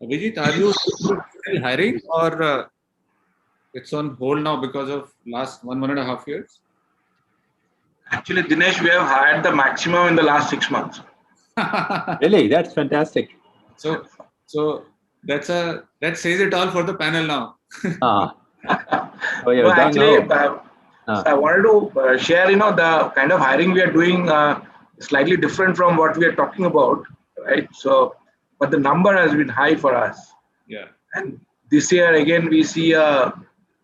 Vijit, are you still hiring or it's on hold now because of last 1.5 years? Actually, Dinesh, we have hired the maximum in the last 6 months. Really, that's fantastic. So that says it all for the panel now. Oh, you're No, actually, gung-ho. so I wanted to share, the kind of hiring we are doing slightly different from what we are talking about, right? So, but the number has been high for us. Yeah. And this year, again, we see a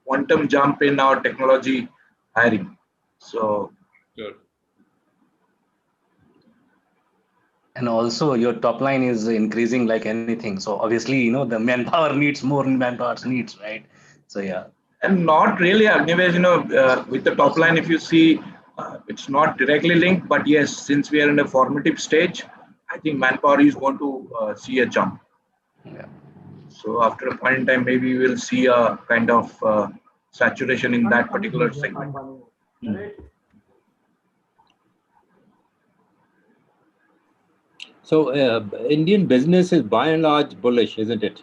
quantum jump in our technology hiring. So, Sure. And also your top line is increasing like anything. So obviously, the manpower needs more manpower needs, right? So yeah. and not really, anyways, with the top line, if you see, it's not directly linked, but yes, since we are in a formative stage, I think manpower is going to see a jump. Yeah. So after a point in time, maybe we will see a kind of saturation in that particular segment. So Indian business is by and large bullish, isn't it?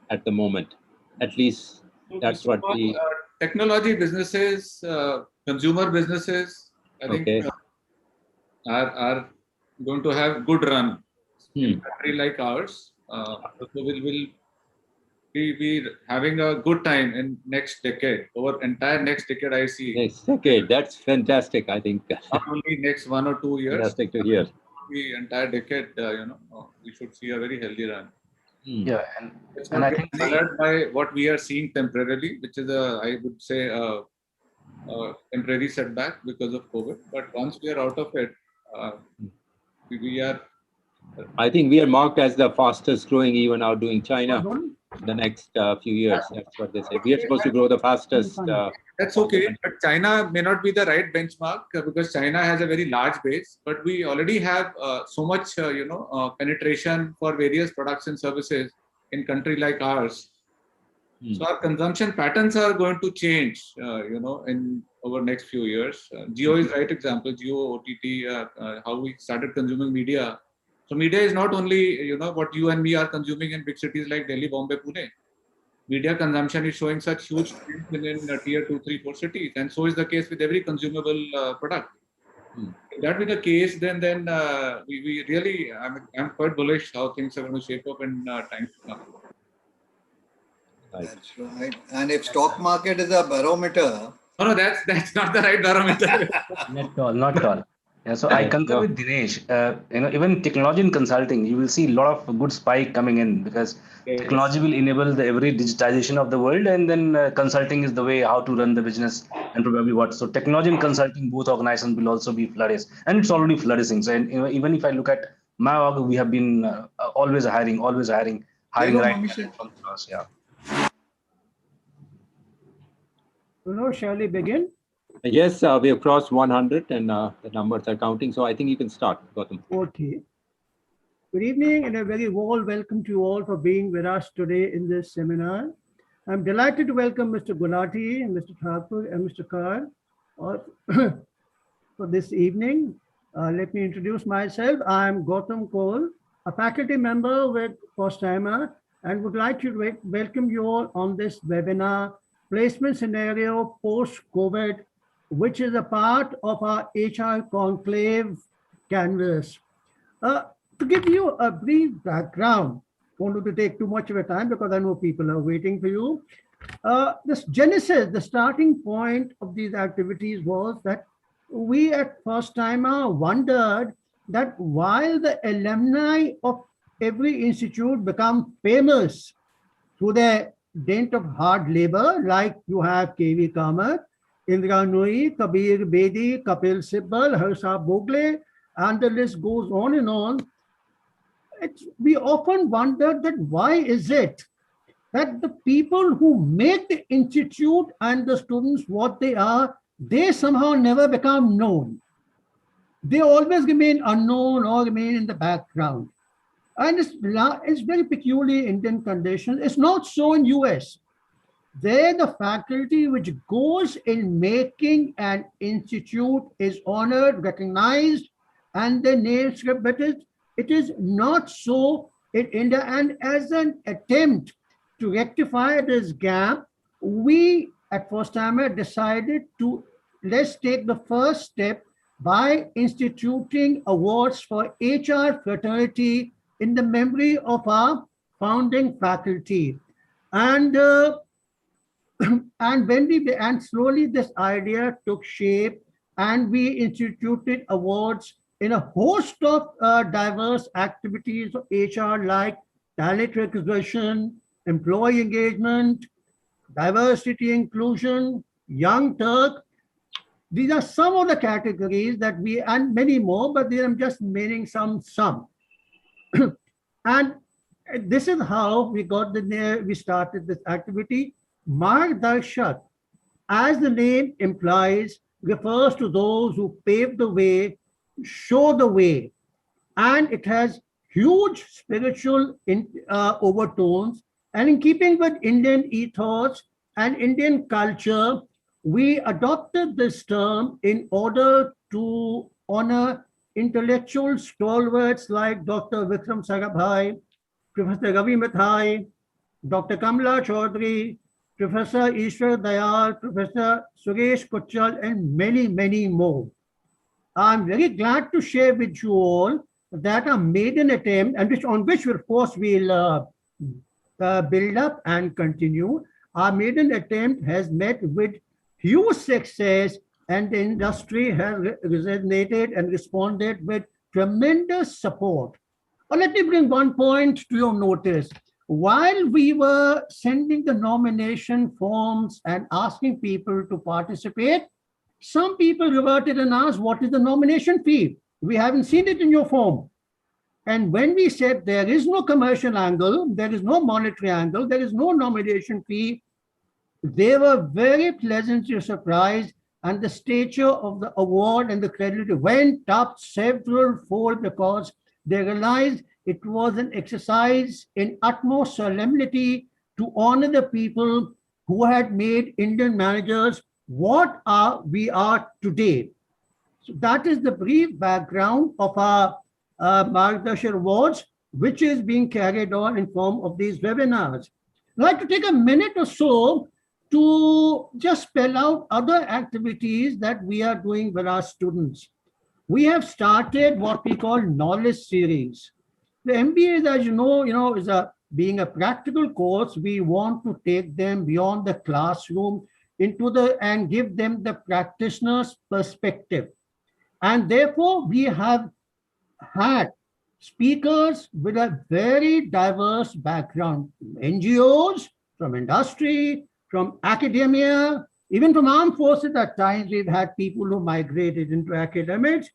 At the moment, at least that's what the technology businesses, consumer businesses, I think are going to have good run. In a country like ours, will be having a good time in next decade. Over entire next decade, I see. Next decade, that's fantastic. I think not only next 1 or 2 years. Fantastic to hear. The entire decade, we should see a very healthy run. Yeah, and I think colored by what we are seeing temporarily, which is I would say a temporary setback because of COVID. But once we are out of it, we are. I think we are marked as the fastest growing, even outdoing China. The next few years, that's what they say. We are supposed to grow the fastest. That's okay, but China may not be the right benchmark because China has a very large base. But we already have so much, penetration for various products and services in country like ours. So our consumption patterns are going to change, in over next few years. Geo is right example. Geo, OTT, how we started consuming media. So media is not only, what you and me are consuming in big cities like Delhi, Bombay, Pune. Media consumption is showing such huge in tier 2, 3, 4 cities, and so is the case with every consumable product. If that be the case, then we really, I'm quite bullish how things are going to shape up in time to come. That's right. And if stock market is a barometer. No, that's not the right barometer. Not at all. Yeah, so I concur with Dinesh. Even technology and consulting, you will see a lot of good spike coming in because technology will enable the every digitization of the world, and then consulting is the way how to run the business and probably what. So technology and consulting, both organizations will also be flourished, and it's already flourishing. So even if I look at my org, we have been always hiring right from us. Yeah. Shall we begin? Yes, we have crossed 100 and the numbers are counting. So I think you can start, Gautam. Okay. Good evening and a very warm welcome to you all for being with us today in this seminar. I'm delighted to welcome Mr. Gulati, Mr. Thakur, and Mr. Kar for this evening. Let me introduce myself. I'm Gautam Kaur, a faculty member with Posttimer, and would like to welcome you all on this webinar, Placement Scenario Post-COVID, which is a part of our HR Conclave Canvas. To give you a brief background, I don't want to take too much of your time because I know people are waiting for you. This genesis, the starting point of these activities was that we at Posttimer wondered that while the alumni of every institute become famous through their dint of hard labor, like you have K.V. Kamath, Indra Nooyi, Kabir Bedi, Kapil Sibal, Harsha Bogle, and the list goes on and on. We often wonder that why is it that the people who make the institute and the students what they are, they somehow never become known. They always remain unknown or remain in the background. And it's very peculiar Indian conditions. It's not so in US. There, the faculty which goes in making an institute is honored, recognized, and the name script, but it is not so in India. And as an attempt to rectify this gap, we at First Timer decided to let's take the first step by instituting awards for HR fraternity in the memory of our founding faculty. And and slowly this idea took shape, and we instituted awards in a host of diverse activities of HR, like talent acquisition, employee engagement, diversity inclusion, young Turk. These are some of the categories that we, and many more, but I'm just naming some. And this is how we got we started this activity. Margdarshak, as the name implies, refers to those who pave the way, show the way, and it has huge spiritual overtones. And in keeping with Indian ethos and Indian culture, we adopted this term in order to honor intellectual stalwarts like Dr. Vikram Sarabhai, Professor Ravi Mithai, Dr. Kamla Chaudhary, Professor Ishwar Dayal, Professor Suresh Kuchal, and many, many more. I'm very glad to share with you all that a maiden attempt, and on which of course we'll build up and continue. Our maiden attempt has met with huge success, and the industry has resonated and responded with tremendous support. But let me bring one point to your notice. While we were sending the nomination forms and asking people to participate, some people reverted and asked, what is the nomination fee? We haven't seen it in your form. And when we said there is no commercial angle, there is no monetary angle, there is no nomination fee, they were very pleasantly surprised, and the stature of the award and the credit went up several fold because they realized it was an exercise in utmost solemnity to honor the people who had made Indian managers what we are today. So that is the brief background of our Margdarshak Awards, which is being carried on in form of these webinars. I'd like to take a minute or so to just spell out other activities that we are doing with our students. We have started what we call knowledge series. The MBA, as you know, is being a practical course. We want to take them beyond the classroom and give them the practitioner's perspective. And therefore, we have had speakers with a very diverse background, from NGOs, from industry, from academia, even from armed forces. At times we've had people who migrated into academics.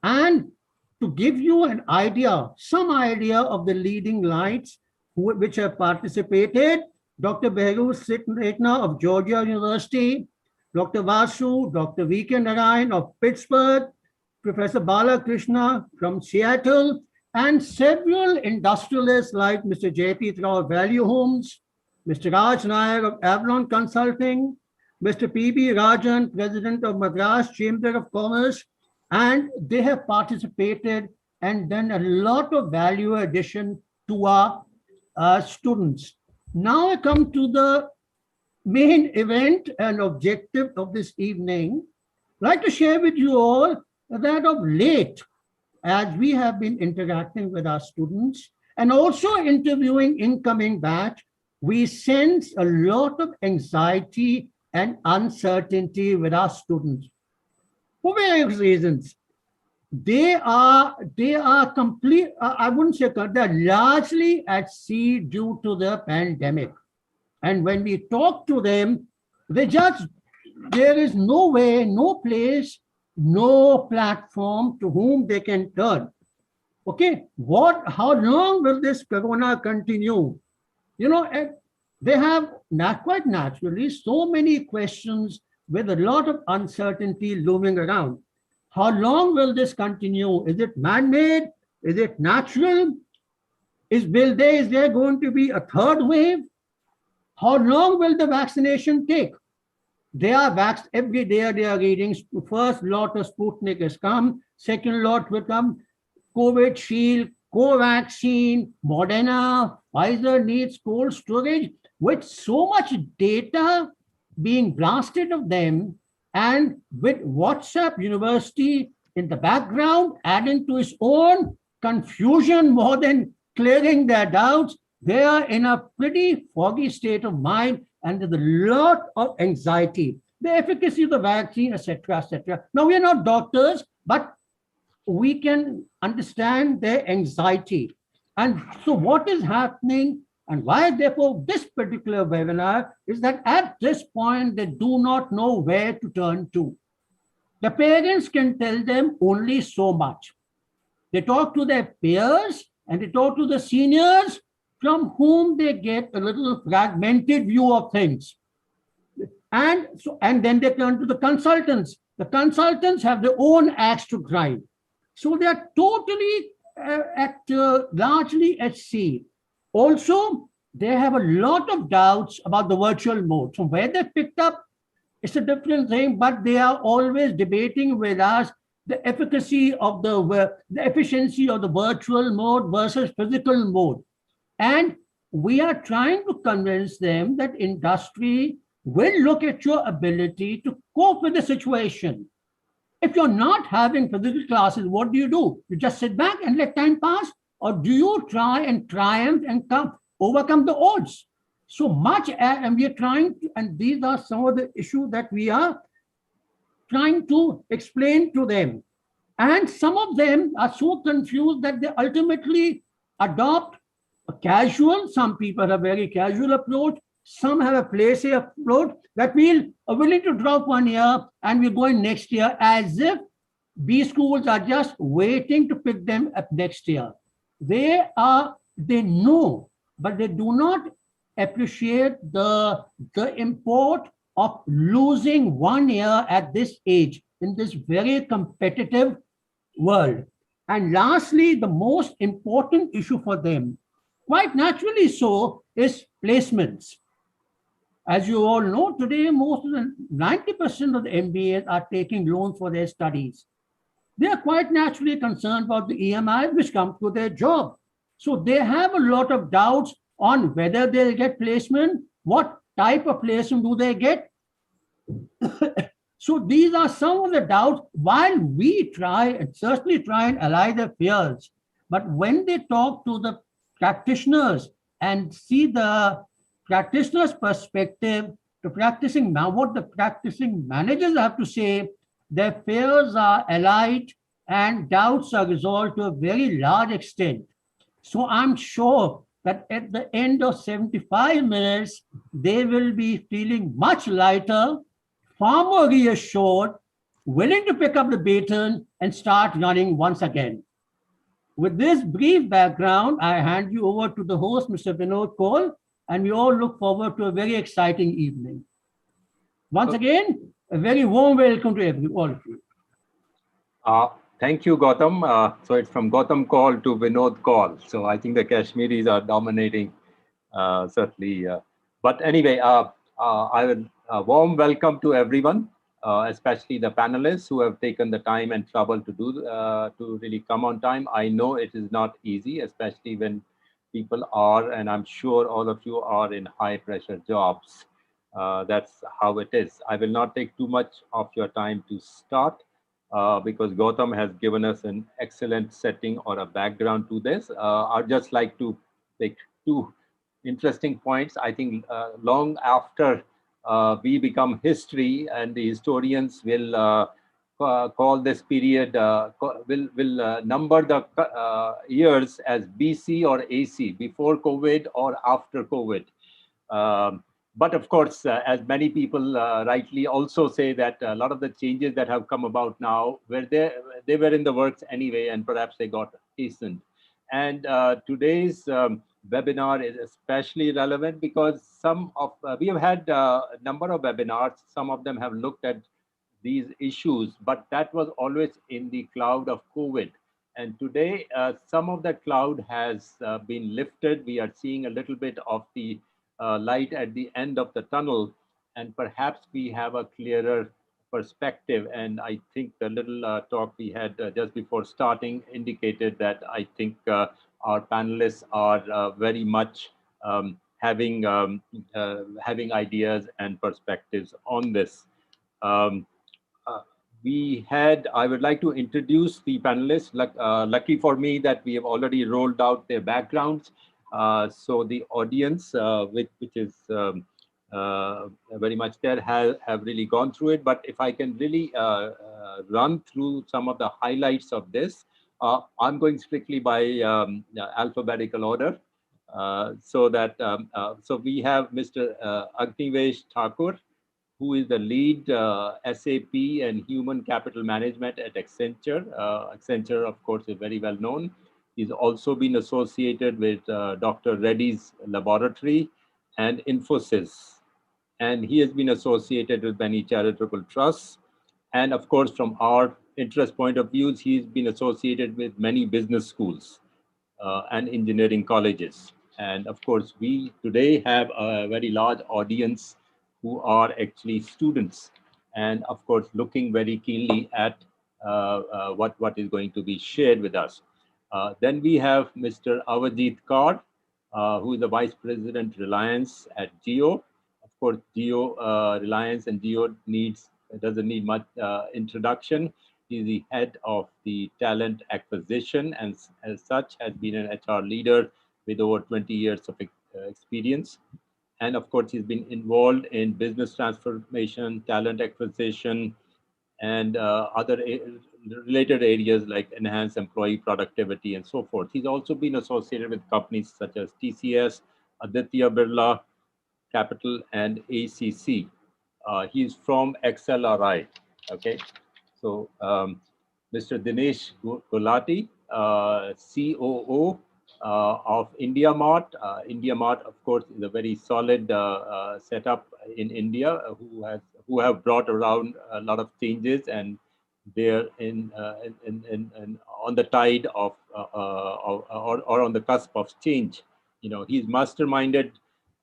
And to give you an idea, some idea of the leading lights which have participated, Dr. Behrouz Sitna of Georgia University, Dr. Vasu, Dr. V.K. Narayan of Pittsburgh, Professor Balakrishna from Seattle, and several industrialists like Mr. J.P. Rao of Value Homes, Mr. Raj Nayak of Avalon Consulting, Mr. P.B. Rajan, President of Madras Chamber of Commerce, and they have participated and done a lot of value addition to our students. Now I come to the main event and objective of this evening. I'd like to share with you all that of late, as we have been interacting with our students and also interviewing incoming batch, we sense a lot of anxiety and uncertainty with our students for various reasons. They are complete, I wouldn't say, they're largely at sea due to the pandemic. And when we talk to them, there is no way, no place, no platform to whom they can turn. Okay, how long will this corona continue? You know, they have quite naturally so many questions with a lot of uncertainty looming around. How long will this continue? Is it man-made? Is it natural? Is there going to be a third wave? How long will the vaccination take? They are vaxxed every day. They are reading. First lot of Sputnik has come. Second lot will come. COVID Shield, Covaxin, Moderna, Pfizer needs cold storage with so much data being blasted of them, and with WhatsApp University in the background adding to its own confusion more than clearing their doubts. They are in a pretty foggy state of mind, and there's a lot of anxiety. The efficacy of the vaccine, etc., etc. Now, we are not doctors, but we can understand their anxiety. And so what is happening and why therefore this particular webinar is that at this point, they do not know where to turn to. The parents can tell them only so much. They talk to their peers and they talk to the seniors from whom they get a little fragmented view of things. And then they turn to the consultants. The consultants have their own axe to grind. So they are totally largely at sea. Also, they have a lot of doubts about the virtual mode. So where they picked up, it's a different thing, but they are always debating with us the efficacy of the efficiency of the virtual mode versus physical mode. And we are trying to convince them that industry will look at your ability to cope with the situation. If you're not having physical classes, what do? You just sit back and let time pass? Or do you try and triumph and overcome the odds? So much, and we are trying to, and these are some of the issues that we are trying to explain to them. And some of them are so confused that they ultimately adopt a casual, some people have a very casual approach, some have a place approach that we're willing to drop 1 year and we're going next year, as if B schools are just waiting to pick them up next year. They know, but they do not appreciate the import of losing 1 year at this age in this very competitive world. And lastly, the most important issue for them, quite naturally so, is placements. As you all know, today, most of the 90% of the MBAs are taking loans for their studies. They are quite naturally concerned about the EMIs which come to their job. So they have a lot of doubts on whether they'll get placement, what type of placement do they get. So these are some of the doubts while we try and certainly try and allay their fears. But when they talk to the practitioners and see the practitioner's perspective to practicing now, what the practicing managers have to say, their fears are allayed and doubts are resolved to a very large extent. So I'm sure that at the end of 75 minutes, they will be feeling much lighter, far more reassured, willing to pick up the baton and start running once again. With this brief background, I hand you over to the host, Mr. Vinod Kaul, and we all look forward to a very exciting evening. Once again, a very warm welcome to all of you. Thank you, Gautam. So it's from Gautam Kaul to Vinod Kaul. So I think the Kashmiris are dominating, certainly. But anyway, I will warm welcome to everyone, especially the panelists who have taken the time and trouble to really come on time. I know it is not easy, especially when people are, and I'm sure all of you are in high pressure jobs. That's how it is. I will not take too much of your time to start because Gautam has given us an excellent setting or a background to this. I'd just like to take two interesting points. I think long after we become history, and the historians will call this period, will number the years as BC or AC, before COVID or after COVID. But of course, as many people rightly also say, that a lot of the changes that have come about now, they were in the works anyway, and perhaps they got hastened. And today's webinar is especially relevant because we have had a number of webinars. Some of them have looked at these issues, but that was always in the cloud of COVID. And today, some of that cloud has been lifted. We are seeing a little bit of the light at the end of the tunnel, and perhaps we have a clearer perspective. And I think the little talk we had just before starting indicated that I think our panelists are very much having ideas and perspectives on this. Um, I would like to introduce the panelists. Lucky for me that we have already rolled out their backgrounds. So the audience, which is very much there, have really gone through it. But if I can really run through some of the highlights of this, I'm going strictly by alphabetical order. So we have Mr. Agnivesh Thakur, who is the lead SAP and human capital management at Accenture. Accenture, of course, is very well known. He's also been associated with Dr. Reddy's laboratory and Infosys. And he has been associated with many charitable trusts. And of course, from our interest point of view, he's been associated with many business schools and engineering colleges. And of course, we today have a very large audience who are actually students, and of course looking very keenly at what is going to be shared with us. Then we have Mr. Avajit Kaur, who is the Vice President Reliance at Jio. Of course, Jio, Reliance and Jio doesn't need much introduction. He's the head of the talent acquisition, and as such has been an HR leader with over 20 years of experience. And of course, he's been involved in business transformation, talent acquisition, and other related areas like enhanced employee productivity and so forth. He's also been associated with companies such as TCS, Aditya Birla Capital, and ACC. He's from XLRI. Okay, so Mr. Dinesh Gulati, COO of India Mart. India Mart, of course, is a very solid setup in India who have brought around a lot of changes, and they're on the tide of or on the cusp of change. You know, he's masterminded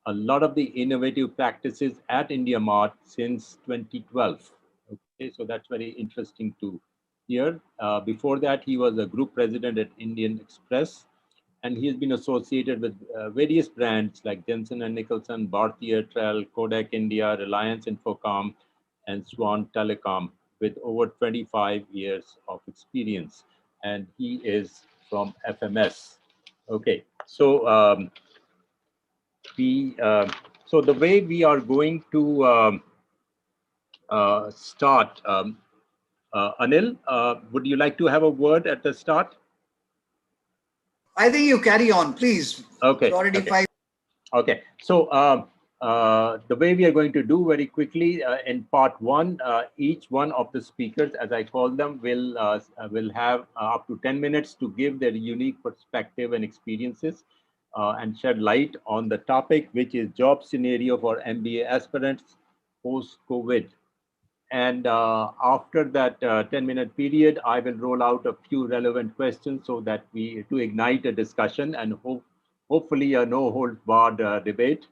a lot of the innovative practices at India Mart since 2012. Okay, so that's very interesting to hear. Before that, he was a group president at Indian Express, and he has been associated with various brands like Jensen & Nicholson, Bharti Airtel, Kodak India, Reliance Infocom, and Swan Telecom, with over 25 years of experience. And he is from FMS. Okay, so so the way we are going to start, Anil, would you like to have a word at the start? I think you carry on, please. Okay. It's already okay. 5. Okay. So the way we are going to do very quickly in part one, each one of the speakers, as I call them, will have up to 10 minutes to give their unique perspective and experiences and shed light on the topic, which is job scenario for MBA aspirants post-COVID. And after that 10-minute period, I will roll out a few relevant questions so that to ignite a discussion and hopefully a no-hold-barred debate.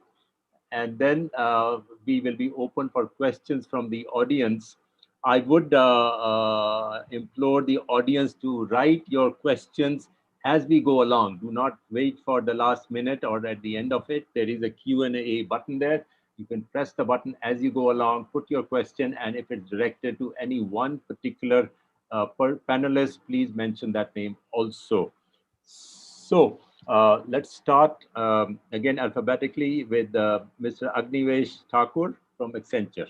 And then we will be open for questions from the audience. I would implore the audience to write your questions as we go along. Do not wait for the last minute or at the end of it. There is a Q&A button there. You can press the button as you go along, put your question, and if it's directed to any one particular panelist, please mention that name also. So let's start again alphabetically with Mr. Agnivesh Thakur from Accenture.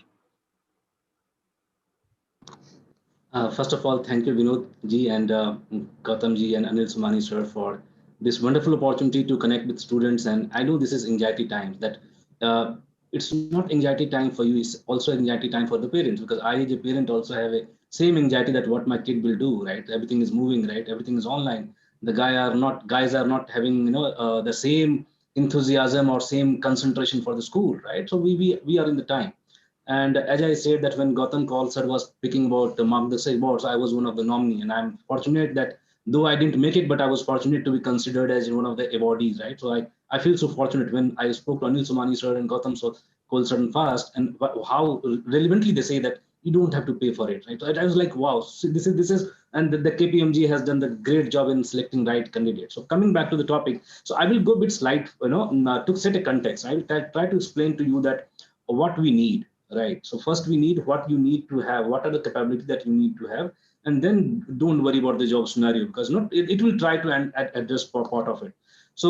First of all, thank you, Vinod ji and Gautam ji and Anil Somani sir for this wonderful opportunity to connect with students. And I know this is anxiety times, that it's not anxiety time for you, it's also anxiety time for the parents, because I as a parent also have a same anxiety that what my kid will do, right? Everything is moving, right? Everything is online. The guys are not having, the same enthusiasm or same concentration for the school, right? So we are in the time. And as I said, that when Gautam Kaul sir was speaking about the Mark Desai Awards, I was one of the nominee, and I'm fortunate that though I didn't make it, but I was fortunate to be considered as one of the awardees, right? So I feel so fortunate when I spoke to Anil Somani sir and Gautam Kaul sir fast, and how relevantly they say that You don't have to pay for it, right? So I was like, wow, so this is, and the KPMG has done the great job in selecting right candidates. So coming back to the topic, so I will go a bit slight, to set a context. I will try to explain to you that what we need, right? So first we need what you need to have, what are the capabilities that you need to have, and then don't worry about the job scenario, because it will try to address part of it. So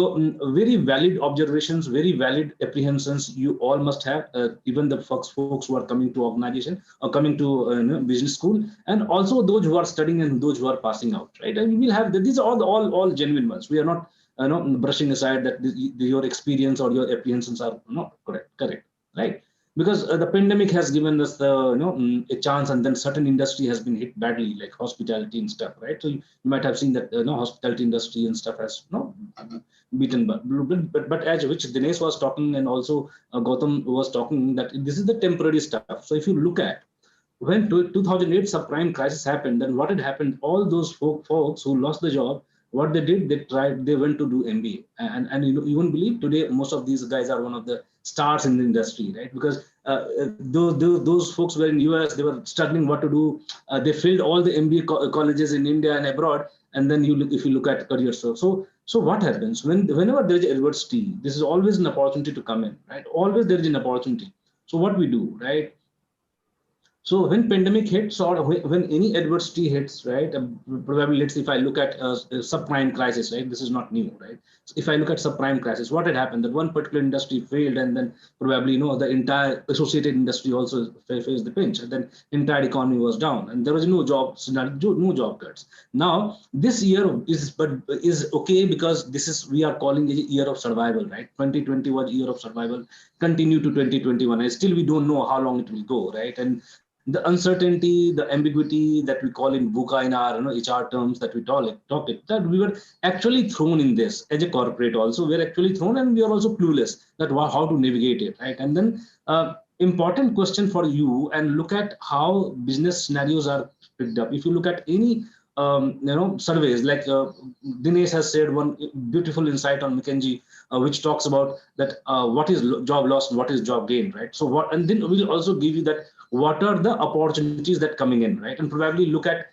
very valid observations, very valid apprehensions you all must have, even the folks who are coming to organization or coming to business school, and also those who are studying and those who are passing out, right? And we will have these are all genuine ones. We are not brushing aside that your experience or your apprehensions are not correct, right? Because the pandemic has given us a chance, and then certain industry has been hit badly, like hospitality and stuff, right? So you might have seen that hospitality industry and stuff has beaten, but as which Dinesh was talking, and also Gautam was talking, that this is the temporary stuff. So if you look at when 2008 subprime crisis happened, then what had happened? All those folks who lost the job, what they did, they went to do MBA, and you won't believe today most of these guys are one of the stars in the industry, right? Because those folks were in US, they were struggling what to do. They filled all the MBA colleges in India and abroad, and then if you look at career so what happens whenever there is adversity, this is always an opportunity to come in, right? Always there is an opportunity. So what we do, right? So when pandemic hits, or when any adversity hits, right? Probably, let's say if I look at a subprime crisis, right? This is not new, right? So if I look at subprime crisis, what had happened? That one particular industry failed, and then probably the entire associated industry also faced the pinch, and then entire economy was down, and there was no job cuts. Now this year is okay, because we are calling it a year of survival, right? 2020 was year of survival, continue to 2021, and still we don't know how long it will go, right? And the uncertainty, the ambiguity that we call in VUCA, in our HR terms that we talk it, that we were actually thrown in this as a corporate also. We're actually thrown, and we are also clueless that how to navigate it, right? And then important question for you, and look at how business scenarios are picked up. If you look at any surveys, like Dinesh has said one beautiful insight on McKinsey, which talks about that what is job loss and what is job gain, right? So and then we'll also give you that what are the opportunities that coming in, right? And probably look at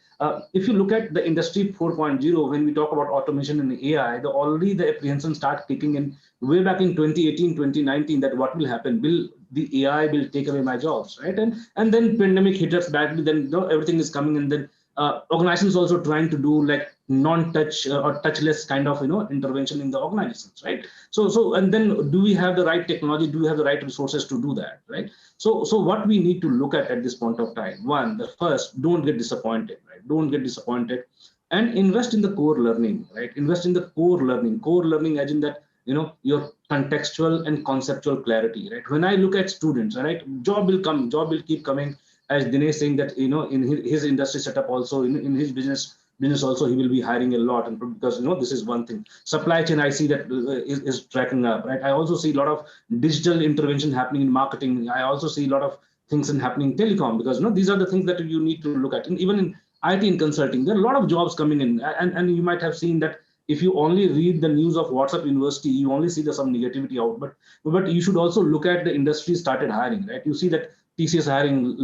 if you look at the industry 4.0, when we talk about automation and AI, already the apprehension start kicking in way back in 2018, 2019, that what will happen? The AI will take away my jobs, right? And then pandemic hit us badly, then everything is coming, and then organizations also trying to do like non-touch or touchless kind of intervention in the organizations, right? So and then do we have the right technology? Do we have the right resources to do that, right? So what we need to look at this point of time, one, the first, don't get disappointed, right? Don't get disappointed, and invest in the core learning, right? Invest in the core learning as in that your contextual and conceptual clarity, right? When I look at students, right, job will keep coming, as Dinesh saying that in his industry setup also, in his business also, he will be hiring a lot, and because this is one thing. Supply chain, I see that is tracking up, right? I also see a lot of digital intervention happening in marketing. I also see a lot of things happening in telecom, because these are the things that you need to look at. And even in IT and consulting, there are a lot of jobs coming in, and you might have seen that if you only read the news of WhatsApp University, you only see some negativity out, but you should also look at the industry started hiring, right? You see that TCS hiring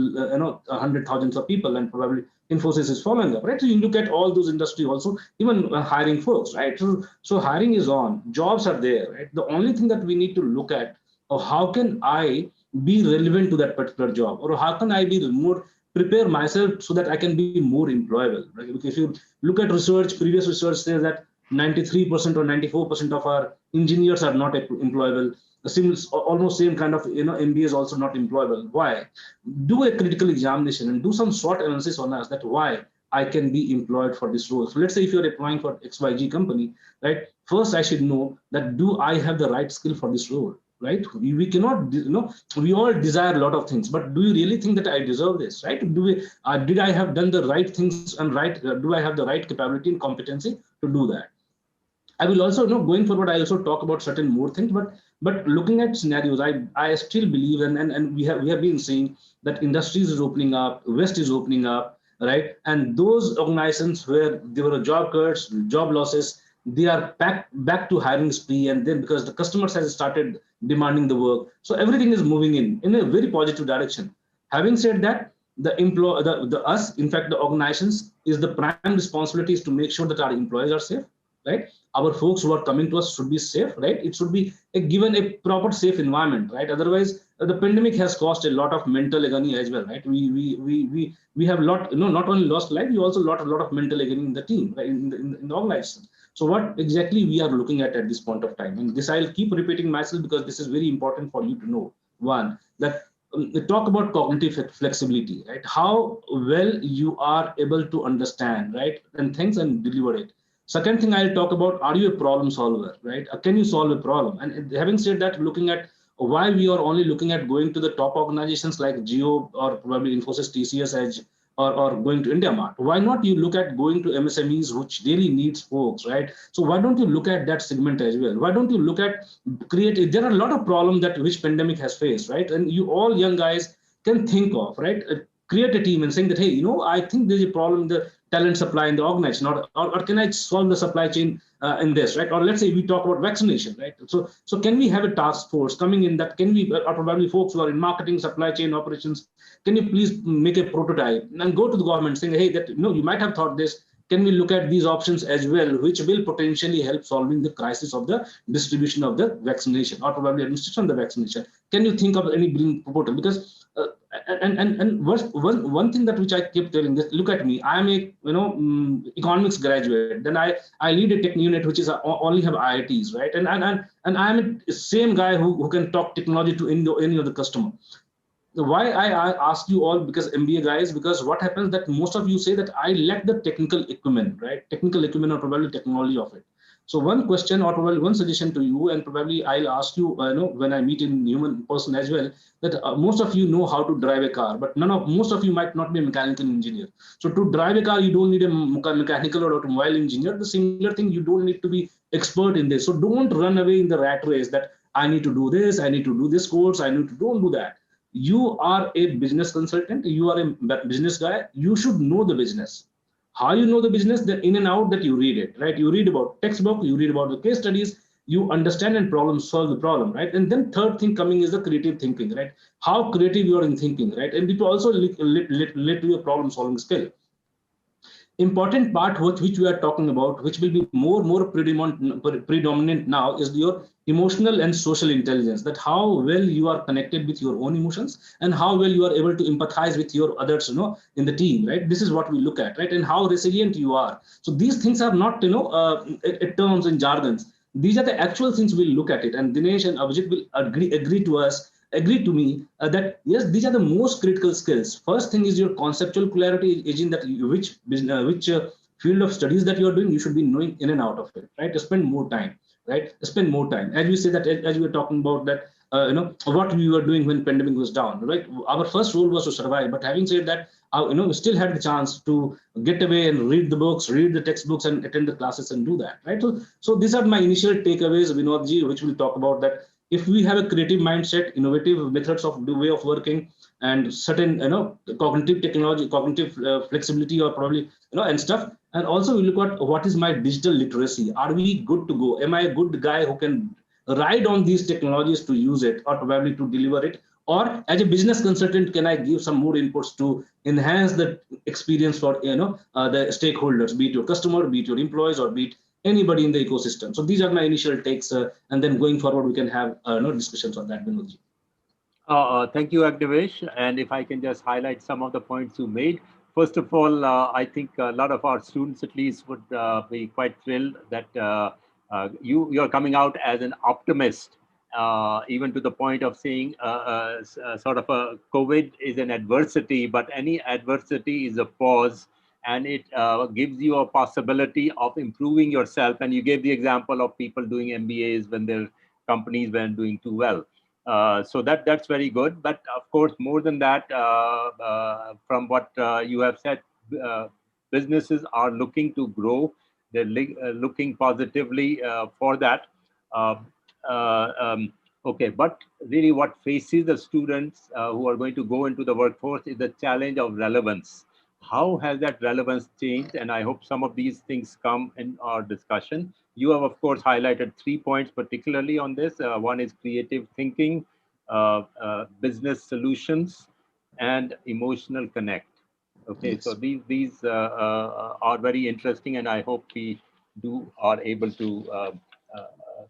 100,000 of people, and probably Infosys is following up, right? So you look at all those industry also, even hiring folks, right? So hiring is on, jobs are there, right? The only thing that we need to look at, or how can I be relevant to that particular job, or how can I be more prepare myself so that I can be more employable, right? Because if you look at research, previous research says that 93% or 94% of our engineers are not employable. Almost same kind of MBA is also not employable. Why? Do a critical examination and do some SWOT analysis on us, that why I can be employed for this role. So let's say if you're applying for XYZ company, right? First, I should know that do I have the right skill for this role, right? We cannot, we all desire a lot of things, but do you really think that I deserve this, right? Did I have done the right things and do I have the right capability and competency to do that? I will also going forward, I also talk about certain more things, but looking at scenarios, I still believe, and we have been seeing that industries is opening up, West is opening up, right? And those organizations where there were job cuts, job losses, they are back to hiring spree, and then because the customers has started demanding the work, so everything is moving in a very positive direction. Having said that, us, in fact, the organizations is the prime responsibility is to make sure that our employees are safe, right? Our folks who are coming to us should be safe, right? It should be given a proper safe environment, right? Otherwise, the pandemic has caused a lot of mental agony as well, right? We have not only lost life, we also lost a lot of mental agony in the team, right? In the organization. So what exactly we are looking at this point of time, and this I'll keep repeating myself because this is very important for you to know. One, that we talk about cognitive flexibility, right? How well you are able to understand, right, and things and deliver it. Second thing I'll talk about, are you a problem solver, right? Can you solve a problem? And having said that, looking at why we are only looking at going to the top organizations like Geo or probably Infosys, TCS, Edge, or going to India Mart. Why not you look at going to MSMEs, which really needs folks, right? So why don't you look at that segment as well? Why don't you look at there are a lot of problems that which pandemic has faced, right? And you all young guys can think of, right? Create a team and saying that, hey, I think there's a problem in the talent supply in the organization, or can I solve the supply chain in this, right? Or let's say we talk about vaccination, right? So can we have a task force coming in that can we, or probably folks who are in marketing, supply chain operations, can you please make a prototype and go to the government saying, hey, that you might have thought this. Can we look at these options as well, which will potentially help solving the crisis of the distribution of the vaccination or probably administration of the vaccination? Can you think of any green proposal? Because one thing that which I keep telling this, look at me, I am a economics graduate. Then I lead a tech unit which is only have IITs, right? And I'm a same guy who can talk technology to any of the customer. Why I ask you all, because MBA guys, because what happens that most of you say that I lack the technical equipment, right? Technical equipment or probably technology of it. So one question or probably one suggestion to you, and probably I'll ask you, when I meet in human person as well, that most of you know how to drive a car, but most of you might not be a mechanical engineer. So to drive a car, you don't need a mechanical or automobile engineer. The similar thing, you don't need to be expert in this. So don't run away in the rat race that I need to do this, I need to do this course, don't do that. You are a business consultant, you are a business guy, you should know the business. How you know the business? The in and out that you read it, right? You read about textbook, you read about the case studies, you understand and solve the problem, right? And then third thing coming is the creative thinking, right? How creative you are in thinking, right? And it also lead to your problem solving skill. Important part which we are talking about, which will be more predominant now, is your emotional and social intelligence, that how well you are connected with your own emotions and how well you are able to empathize with your others, in the team, right? This is what we look at, right? And how resilient you are. So these things are not, terms and jargons. These are the actual things we'll look at it. And Dinesh and Abhijit will agree to me that yes, these are the most critical skills. First thing is your conceptual clarity, aging that which field of studies that you are doing, you should be knowing in and out of it, right? To spend more time, right? Spend more time. As we say that, as we were talking about that, what we were doing when pandemic was down, right? Our first role was to survive. But having said that, we still had the chance to get away and read the books, read the textbooks, and attend the classes and do that, right? So these are my initial takeaways, Vinodji, which we'll talk about that. If we have a creative mindset, innovative methods of the way of working, and certain cognitive technology, cognitive flexibility, or probably and stuff, and also we look at what is my digital literacy. Are we good to go? Am I a good guy who can ride on these technologies to use it or probably to deliver it? Or as a business consultant, can I give some more inputs to enhance the experience for the stakeholders, be it your customer, be it your employees, or be it anybody in the ecosystem? So these are my initial takes, and then going forward, we can have discussions on that, Vinodji. Thank you, Agnivesh. And if I can just highlight some of the points you made. First of all, I think a lot of our students at least would be quite thrilled that you're coming out as an optimist, even to the point of saying sort of a COVID is an adversity, but any adversity is a pause, and it gives you a possibility of improving yourself. And you gave the example of people doing MBAs when their companies weren't doing too well. So that's very good. But of course, more than that, from what you have said, businesses are looking to grow. They're looking positively for that. Okay, but really what faces the students who are going to go into the workforce is the challenge of relevance. How has that relevance changed? And I hope some of these things come in our discussion. You have, of course, highlighted 3 points particularly on this. One is creative thinking, business solutions, and emotional connect. Okay, so these are very interesting, and I hope we are able to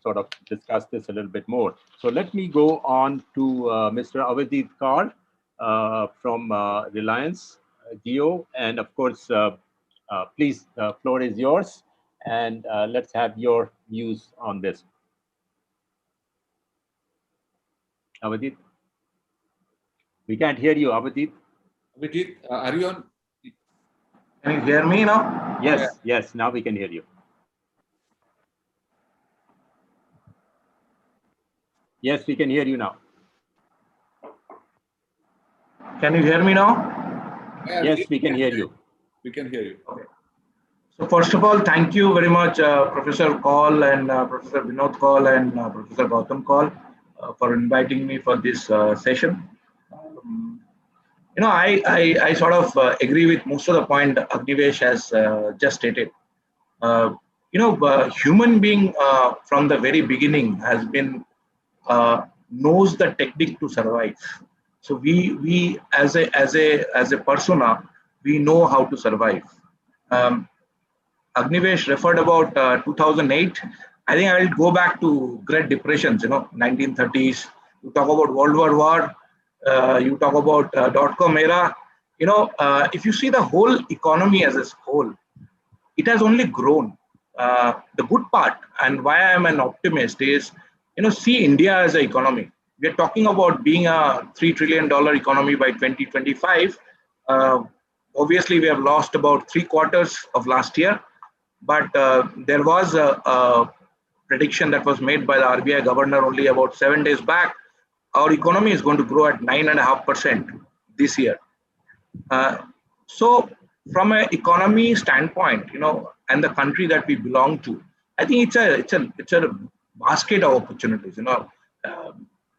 sort of discuss this a little bit more. So let me go on to Mr. Avadit Kaur from Reliance Jio, and of course, please, the floor is yours, and let's have your views on this. Avadit, we can't hear you, Avadit. Abhijit, are you on? Can you hear me now? Yes, yes, now we can hear you. Yes, we can hear you now. Can you hear me now? Yes, we can hear you. We can hear you. Okay. So first of all, thank you very much, Professor Kaul and Professor Vinod Kaul and Professor Gautam Kaul for inviting me for this session. I sort of agree with most of the point Agnivesh has just stated. Human being from the very beginning has been knows the technique to survive. So we as a persona, we know how to survive. Agnivesh referred about 2008. I think I will go back to Great Depressions, 1930s. You talk about World War I, you talk about dot-com era. If you see the whole economy as a whole, it has only grown. The good part, and why I am an optimist, is see India as an economy. We are talking about being a $3 trillion economy by 2025. Obviously, we have lost about 3/4 of last year, but there was a prediction that was made by the RBI governor only about 7 days back. Our economy is going to grow at 9.5% this year. So from an economy standpoint, and the country that we belong to, I think it's a basket of opportunities.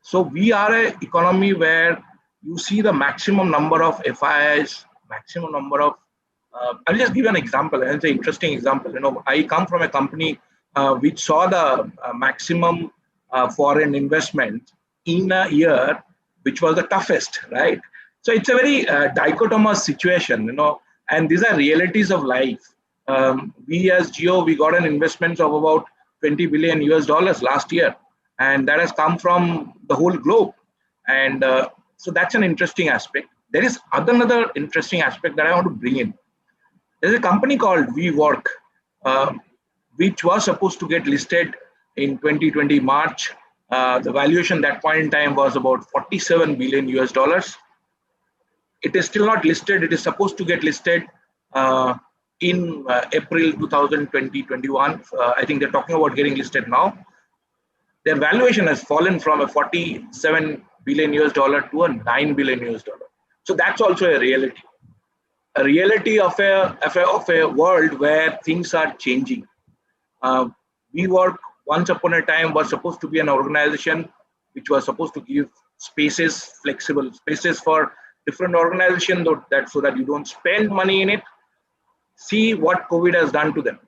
So we are an economy where you see the maximum number of FIIs, maximum number of. I'll just give you an example, and it's an interesting example. I come from a company which saw the maximum foreign investment in a year, which was the toughest, right? So it's a very dichotomous situation, and these are realities of life. We as Jio, we got an investment of about $20 billion last year, and that has come from the whole globe. And so that's an interesting aspect. There is another interesting aspect that I want to bring in. There's a company called WeWork, which was supposed to get listed in 2020 March. The valuation that point in time was about $47 billion. It is still not listed. It is supposed to get listed in April 2020-21. I think they're talking about getting listed now. Their valuation has fallen from a $47 billion to a $9 billion. So that's also a reality. A reality of a world where things are changing. WeWork once upon a time was supposed to be an organization which was supposed to give spaces, flexible spaces for different organizations so that you don't spend money in it. See what COVID has done to them.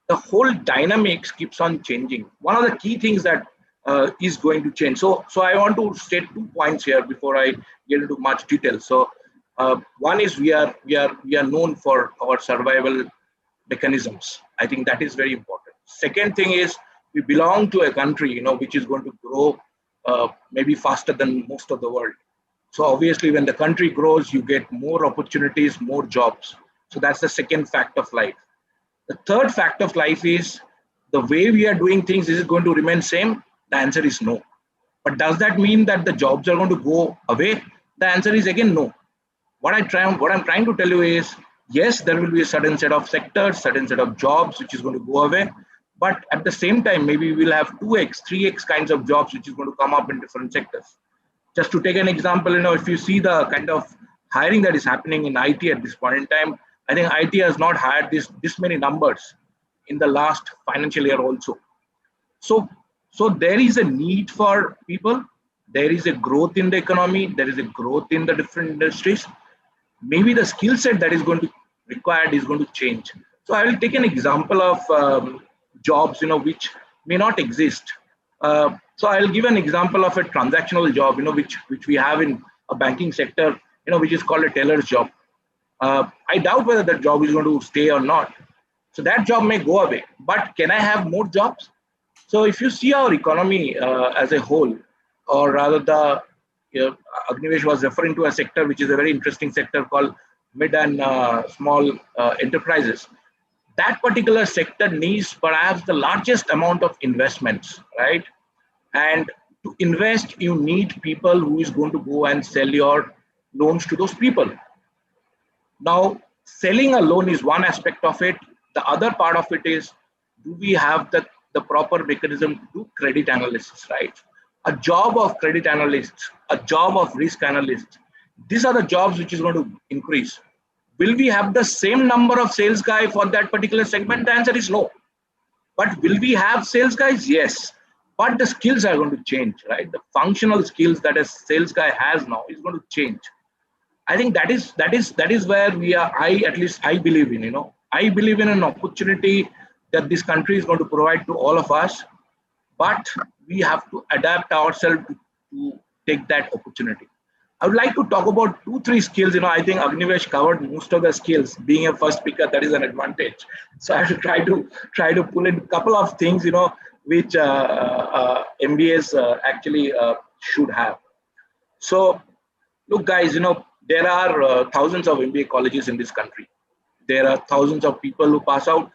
The whole dynamics keeps on changing. One of the key things that is going to change. So I want to state 2 points here before I get into much detail. So one is we are known for our survival mechanisms. I think that is very important. Second thing is we belong to a country, which is going to grow maybe faster than most of the world. So obviously, when the country grows, you get more opportunities, more jobs. So that's the second fact of life. The third fact of life is the way we are doing things, is it going to remain same? The answer is no. But does that mean that the jobs are going to go away? The answer is again no. What I'm trying to tell you is, yes, there will be a certain set of sectors, certain set of jobs which is going to go away. But at the same time, maybe we'll have 2x, 3x kinds of jobs which is going to come up in different sectors. Just to take an example, if you see the kind of hiring that is happening in IT at this point in time, I think IT has not hired this many numbers in the last financial year also. So there is a need for people. There is a growth in the economy. There is a growth in the different industries. Maybe the skill set that is going to required is going to change. So I will take an example of jobs, which may not exist. So I'll give an example of a transactional job, which we have in a banking sector. which is called a tailor's job. I doubt whether that job is going to stay or not. So that job may go away, but can I have more jobs? So if you see our economy as a whole, or rather Agnivesh was referring to a sector which is a very interesting sector called mid and small enterprises. That particular sector needs perhaps the largest amount of investments, right? And to invest, you need people who is going to go and sell your loans to those people. Now, selling a loan is one aspect of it. The other part of it is, do we have the proper mechanism to do credit analysis, right? A job of credit analysts, a job of risk analysts, these are the jobs which is going to increase. Will we have the same number of sales guys for that particular segment? The answer is no. But will we have sales guys? Yes. But the skills are going to change, right? The functional skills that a sales guy has now is going to change. I think that is where we are. I believe in. I believe in an opportunity that this country is going to provide to all of us, but we have to adapt ourselves to take that opportunity. I would like to talk about 2-3 skills. I think Agnivesh covered most of the skills. Being a first speaker, that is an advantage. So I should try to pull in a couple of things, which MBAs actually should have. So, look, guys, there are thousands of MBA colleges in this country. There are thousands of people who pass out.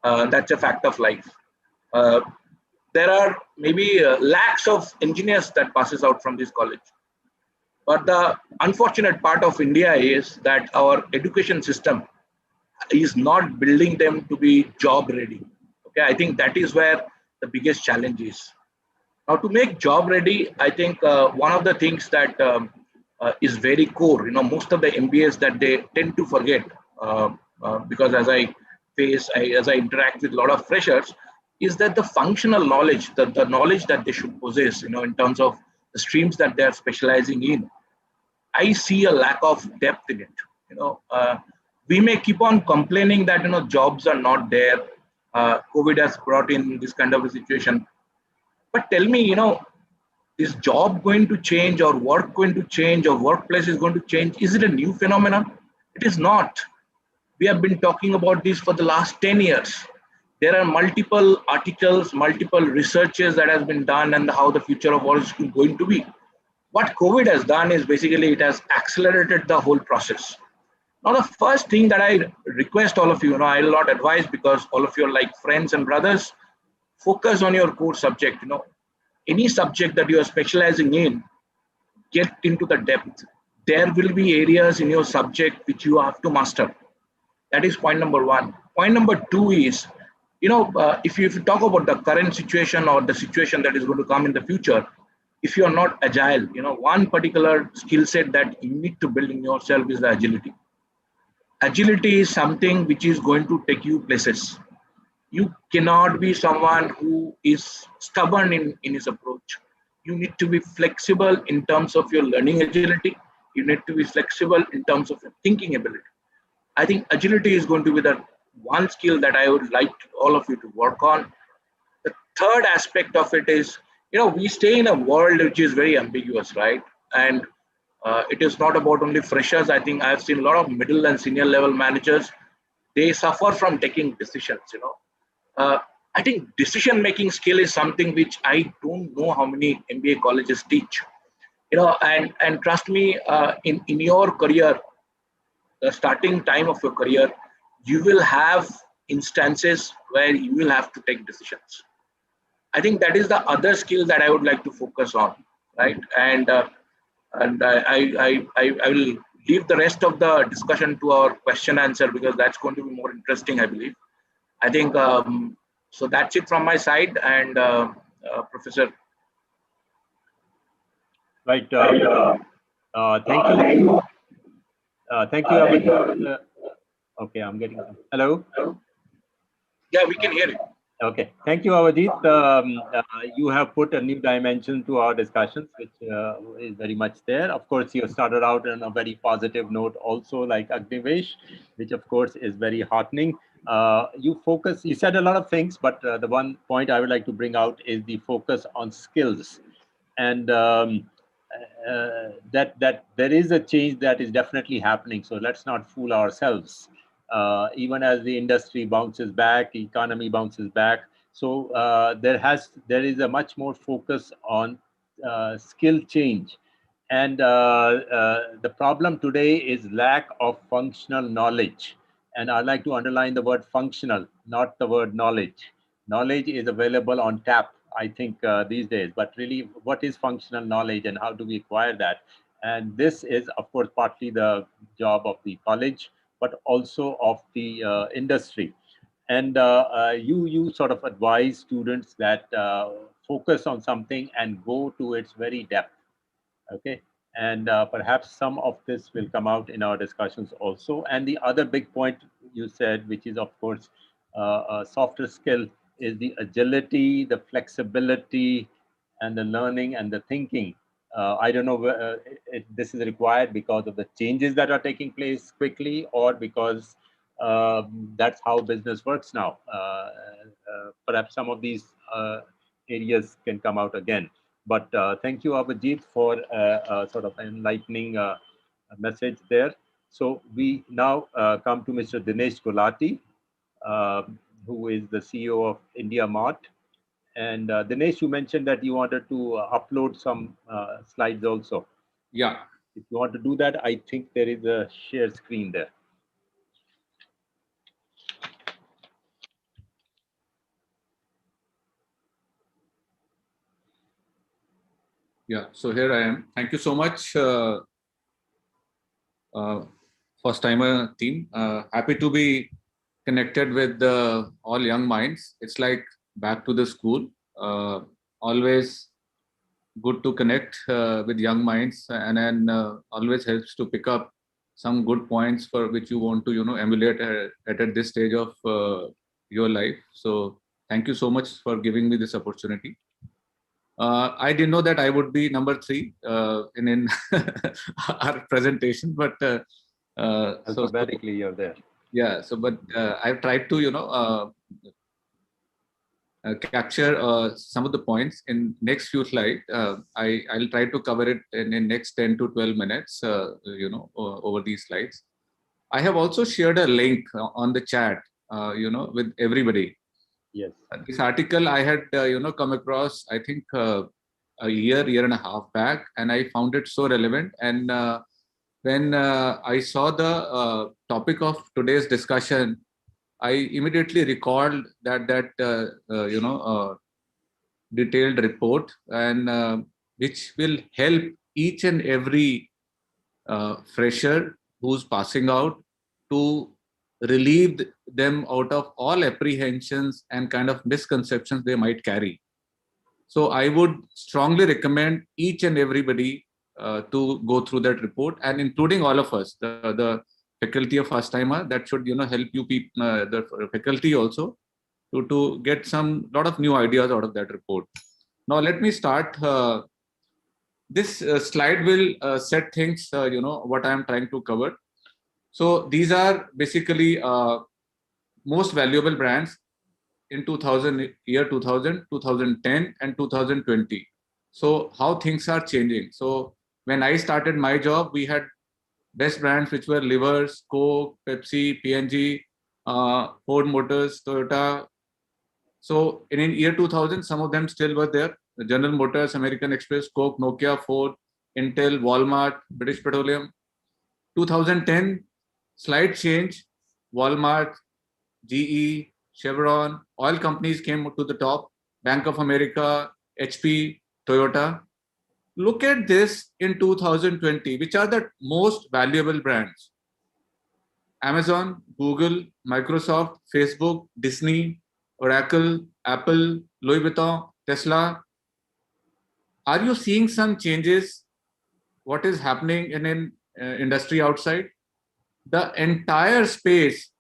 That's a fact of life. There are maybe lakhs of engineers that passes out from this college. But the unfortunate part of India is that our education system is not building them to be job ready. Okay, I think that is where the biggest challenge is. Now, to make job ready, I think one of the things that is very core. Most of the MBAs that they tend to forget, because as I interact with a lot of freshers, is that the functional knowledge, the knowledge that they should possess, in terms of the streams that they are specializing in. I see a lack of depth in it. We may keep on complaining that jobs are not there. COVID has brought in this kind of a situation. But tell me, is job going to change, or work going to change, or workplace is going to change? Is it a new phenomenon? It is not. We have been talking about this for the last 10 years. There are multiple articles, multiple researches that has been done and how the future of work is going to be. What COVID has done is basically it has accelerated the whole process. Now, the first thing that I request all of you, I will not advise because all of you are like friends and brothers, focus on your core subject. Any subject that you are specializing in, get into the depth. There will be areas in your subject which you have to master. That is point number one. Point number two is, if you talk about the current situation or the situation that is going to come in the future, if you are not agile, one particular skill set that you need to build in yourself is the agility. Agility is something which is going to take you places. You cannot be someone who is stubborn in his approach. You need to be flexible in terms of your learning agility. You need to be flexible in terms of your thinking ability. I think agility is going to be the one skill that I would like all of you to work on. The third aspect of it is, we stay in a world which is very ambiguous, right? And it is not about only freshers. I think I've seen a lot of middle and senior level managers. They suffer from taking decisions, I think decision-making skill is something which I don't know how many MBA colleges teach. And trust me, in your career, the starting time of your career, you will have instances where you will have to take decisions. I think that is the other skill that I would like to focus on, right? And I will leave the rest of the discussion to our question answer because that's going to be more interesting, I believe. I think so. That's it from my side, and Professor. Right. Thank you. Thank you, Abhijit. Okay, I'm getting. Hello. Yeah, we can hear you. Okay, thank you, Avadit. You have put a new dimension to our discussions, which is very much there. Of course, you started out on a very positive note also, like Agnivesh, which of course is very heartening. You said a lot of things, but the one point I would like to bring out is the focus on skills. And that there is a change that is definitely happening. So let's not fool ourselves. Even as the industry bounces back, economy bounces back. So there is a much more focus on skill change. And the problem today is lack of functional knowledge. And I like to underline the word functional, not the word knowledge. Knowledge is available on tap, I think, these days. But really, what is functional knowledge and how do we acquire that? And this is, of course, partly the job of the college, but also of the industry. And you sort of advise students that focus on something and go to its very depth. Okay, and perhaps some of this will come out in our discussions also. And the other big point you said, which is of course a softer skill, is the agility, the flexibility, and the learning and the thinking. I don't know if this is required because of the changes that are taking place quickly, or because that's how business works now. Perhaps some of these areas can come out again. But thank you, Abhijit, for sort of enlightening message there. So we now come to Mr. Dinesh Gulati, who is the CEO of India Mart. And Dinesh, you mentioned that you wanted to upload some slides also. Yeah. If you want to do that, I think there is a share screen there. Yeah, so here I am. Thank you so much, first timer team. Happy to be connected with all young minds. It's like back to the school. Always good to connect with young minds, and then always helps to pick up some good points for which you want to emulate at this stage of your life. So thank you so much for giving me this opportunity. I didn't know that I would be number 3 in our presentation, but alphabetically you're there. Yeah. So, but I've tried to capture some of the points in next few slides. I'll try to cover it in next 10 to 12 minutes. Over these slides. I have also shared a link on the chat. With everybody. Yes. This article I had come across, I think a year and a half back, and I found it so relevant. And when I saw the topic of today's discussion, I immediately recalled that detailed report, and which will help each and every fresher who's passing out to relieve them out of all apprehensions and kind of misconceptions they might carry. So I would strongly recommend each and everybody to go through that report, and including all of us, the faculty of first timer, that should help you people, the faculty also, to get some lot of new ideas out of that report. Now let me start. This slide will set things, what I am trying to cover. So these are basically most valuable brands in 2000, 2010 and 2020. So how things are changing. So when I started my job, we had best brands which were Livers, Coke, Pepsi, P&G, Ford Motors, Toyota. So in year 2000, some of them still were there. General Motors, American Express, Coke, Nokia, Ford, Intel, Walmart, British Petroleum. 2010, slight change. Walmart, GE, Chevron, oil companies came to the top. Bank of America, HP, Toyota. Look at this in 2020, which are the most valuable brands. Amazon, Google, Microsoft, Facebook, Disney, Oracle, Apple, Louis Vuitton, Tesla. Are you seeing some changes? What is happening in industry outside? The entire space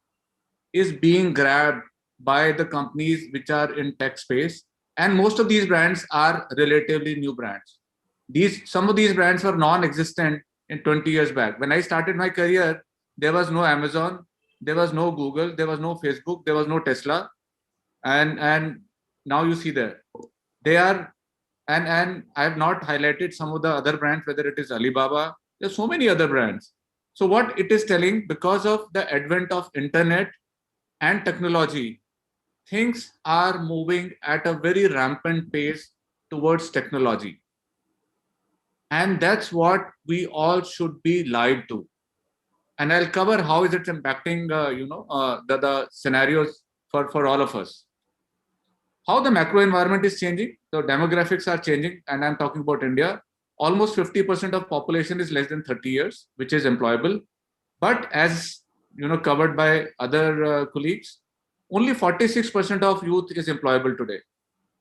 is being grabbed by the companies which are in tech space, and most of these brands are relatively new brands. Some of these brands were non-existent in 20 years back. When I started my career, there was no Amazon, there was no Google, there was no Facebook, there was no Tesla, and now you see that they are And I have not highlighted some of the other brands, whether it is Alibaba. There's so many other brands. So what it is telling, because of the advent of internet and technology, things are moving at a very rampant pace towards technology. And that's what we all should be live to. And I'll cover how is it impacting, the scenarios for all of us. How the macro environment is changing. The demographics are changing, and I'm talking about India. Almost 50% of population is less than 30 years, which is employable. But as covered by other colleagues, only 46% of youth is employable today.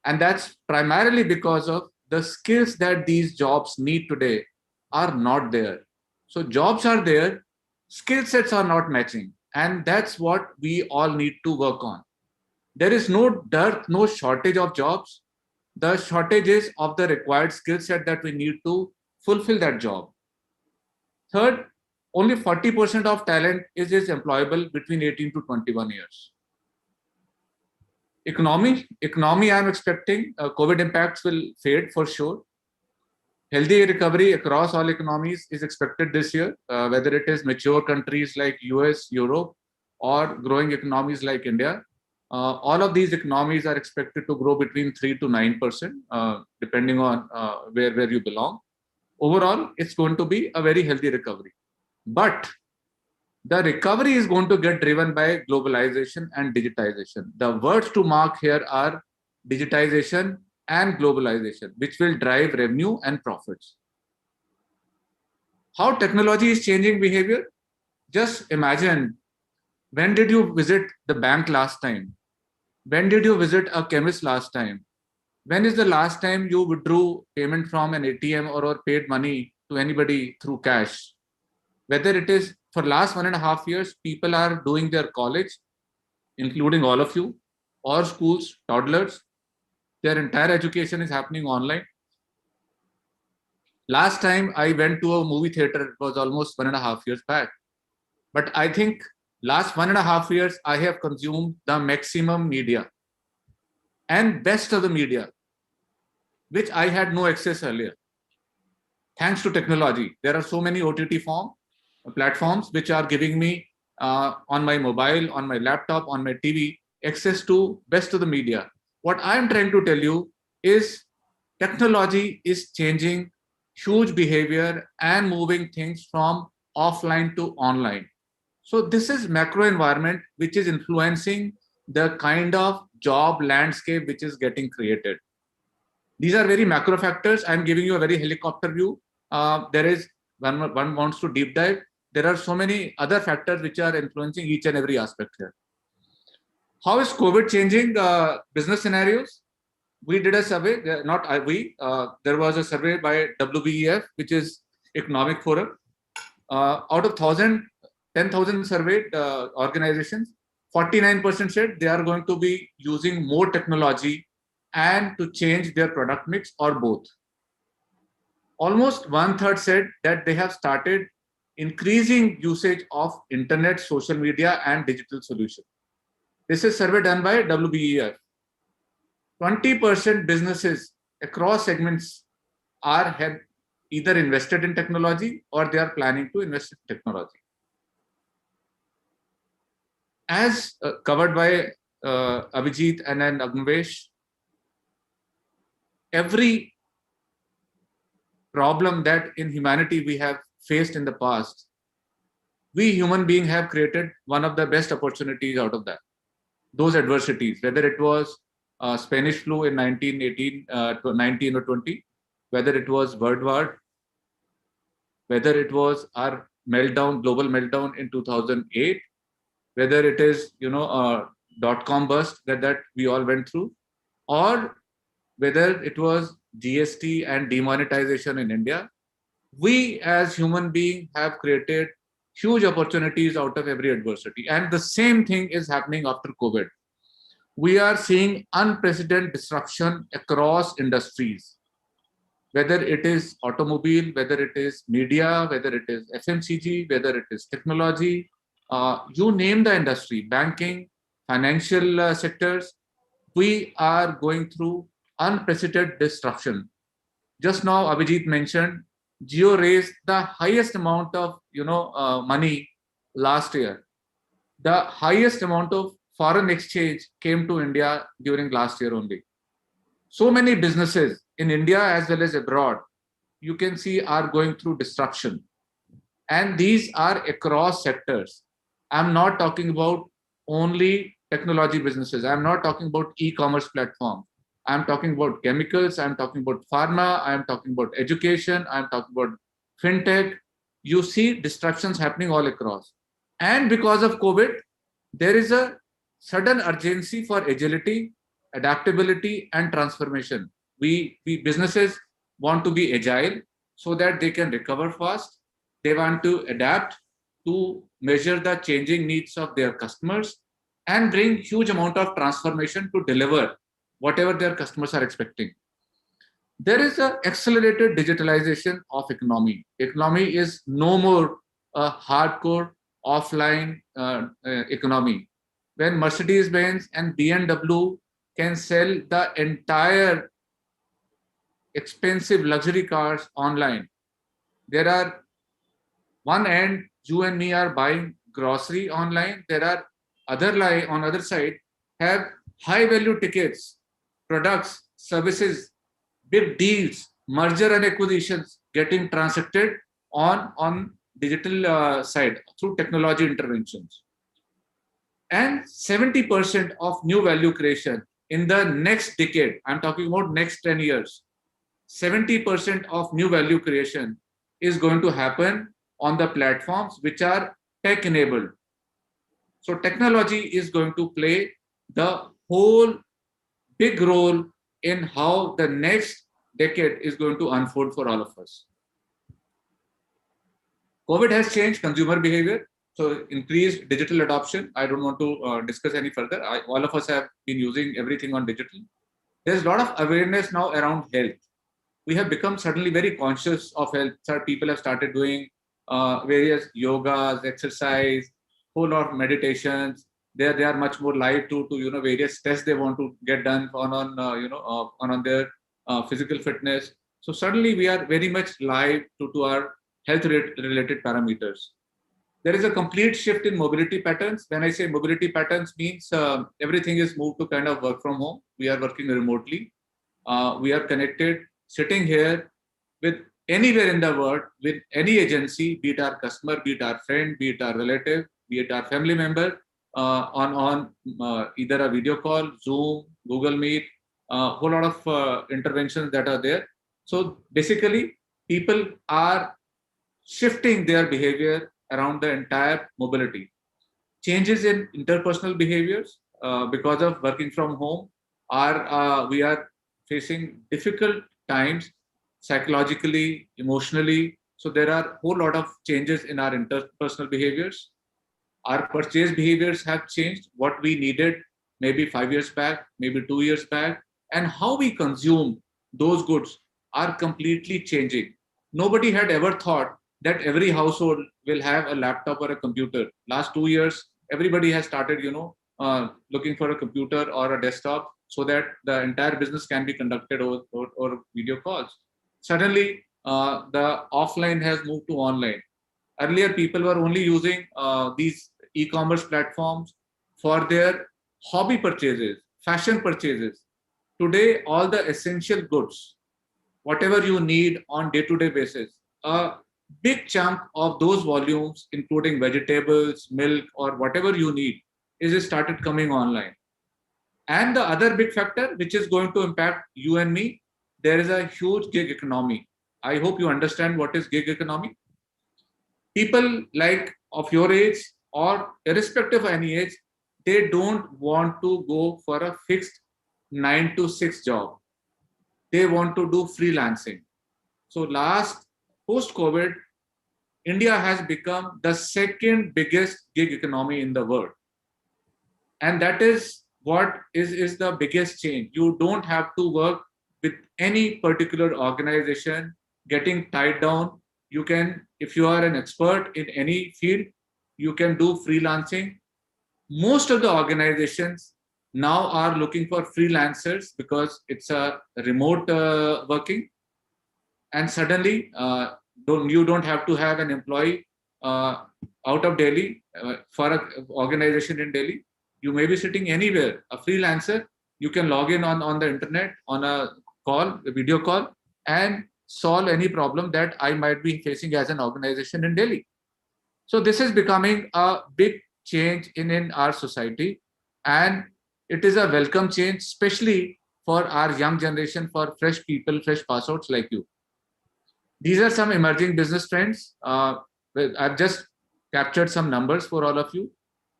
And that's primarily because of the skills that these jobs need today are not there. So jobs are there, skill sets are not matching. And that's what we all need to work on. There is no dearth, no shortage of jobs. The shortage is of the required skill set that we need to fulfill that job. Third, only 40% of talent is employable between 18 to 21 years. Economy, I'm expecting COVID impacts will fade for sure. Healthy recovery across all economies is expected this year, whether it is mature countries like US, Europe, or growing economies like India. All of these economies are expected to grow between 3 to 9%, depending on where you belong. Overall, it's going to be a very healthy recovery. But the recovery is going to get driven by globalization and digitization. The words to mark here are digitization and globalization, which will drive revenue and profits. How technology is changing behavior? Just imagine, when did you visit the bank last time? When did you visit a chemist last time? When is the last time you withdrew payment from an ATM or paid money to anybody through cash? Whether it is for last 1.5 years, people are doing their college, including all of you, or schools, toddlers. Their entire education is happening online. Last time I went to a movie theater, it was almost 1.5 years back. But I think last 1.5 years, I have consumed the maximum media and best of the media, which I had no access earlier. Thanks to technology, there are so many OTT platforms which are giving me on my mobile, on my laptop, on my TV, access to best of the media. What I'm trying to tell you is technology is changing huge behavior and moving things from offline to online. So this is macro environment which is influencing the kind of job landscape which is getting created. These are very macro factors. I'm giving you a very helicopter view. There is, when one wants to deep dive, there are so many other factors which are influencing each and every aspect here. How is COVID changing business scenarios? We did a survey, there was a survey by WBEF, which is Economic Forum. Out of 10,000 surveyed organizations, 49% said they are going to be using more technology and to change their product mix or both. Almost 1/3 said that they have started increasing usage of internet, social media, and digital solutions. This is a survey done by WBEF. 20% businesses across segments have either invested in technology or they are planning to invest in technology. As covered by Abhijit and then Agnivesh, every problem that in humanity we have faced in the past, we human beings have created one of the best opportunities out of that. Those adversities, whether it was Spanish flu in 1918, 19 or 20, whether it was World War, whether it was our meltdown, global meltdown in 2008, whether it is dot-com bust that we all went through, or whether it was GST and demonetization in India, we as human beings have created huge opportunities out of every adversity. And the same thing is happening after COVID. We are seeing unprecedented disruption across industries, whether it is automobile, whether it is media, whether it is FMCG, whether it is technology, you name the industry, banking, financial sectors, we are going through unprecedented disruption. Just now, Abhijit mentioned, Jio raised the highest amount of money last year. The highest amount of foreign exchange came to India during last year only. So many businesses in India as well as abroad, you can see, are going through disruption. And these are across sectors. I'm not talking about only technology businesses. I'm not talking about e-commerce platforms. I'm talking about chemicals. I'm talking about pharma. I'm talking about education. I'm talking about fintech. You see disruptions happening all across. And because of COVID, there is a sudden urgency for agility, adaptability, and transformation. We businesses want to be agile so that they can recover fast. They want to adapt to measure the changing needs of their customers and bring huge amount of transformation to deliver whatever their customers are expecting. There is an accelerated digitalization of economy. Economy is no more a hardcore offline economy. When Mercedes-Benz and BMW can sell the entire expensive luxury cars online, there are one end, you and me are buying grocery online. There are on other side have high value tickets, products, services, big deals, merger and acquisitions getting transacted on digital side through technology interventions. And 70% of new value creation in the next decade, I'm talking about next 10 years, 70% of new value creation is going to happen on the platforms which are tech enabled. So technology is going to play the whole big role in how the next decade is going to unfold for all of us. COVID has changed consumer behavior, so increased digital adoption. I don't want to discuss any further. All of us have been using everything on digital. There's a lot of awareness now around health. We have become suddenly very conscious of health. People have started doing various yogas, exercise, whole lot of meditations. They are much more live to various tests they want to get done on their physical fitness. So suddenly we are very much live to our health related parameters. There is a complete shift in mobility patterns. When I say mobility patterns, means everything is moved to kind of work from home. We are working remotely. We are connected, sitting here with anywhere in the world, with any agency, be it our customer, be it our friend, be it our relative, be it our family member, on either a video call, Zoom, Google Meet, a whole lot of interventions that are there. So basically, people are shifting their behavior around the entire mobility. Changes in interpersonal behaviors because of working from home we are facing difficult times psychologically, emotionally. So there are a whole lot of changes in our interpersonal behaviors. Our purchase behaviors have changed. What we needed maybe 5 years back, maybe 2 years back, and how we consume those goods are completely changing. Nobody had ever thought that every household will have a laptop or a computer. Last 2 years, everybody has started, looking for a computer or a desktop so that the entire business can be conducted over video calls. Suddenly, the offline has moved to online. Earlier, people were only using these e-commerce platforms for their hobby purchases, fashion purchases. Today, all the essential goods, whatever you need on day-to-day basis, a big chunk of those volumes, including vegetables, milk, or whatever you need, is started coming online. And the other big factor, which is going to impact you and me, there is a huge gig economy. I hope you understand what is gig economy. People like of your age or irrespective of any age, they don't want to go for a fixed 9 to 6 job. They want to do freelancing. So post-COVID, India has become the second biggest gig economy in the world. And that is what is the biggest change. You don't have to work with any particular organization getting tied down. You can, if you are an expert in any field, you can do freelancing. Most of the organizations now are looking for freelancers because it's a remote working. and suddenly you don't have to have an employee out of Delhi for an organization in Delhi. You may be sitting anywhere, a freelancer. You can log in on the internet on a call, a video call, and solve any problem that I might be facing as an organization in Delhi. So this is becoming a big change in our society, and it is a welcome change, especially for our young generation, for fresh people, fresh pass outs like you. These are some emerging business trends. I've just captured some numbers for all of you.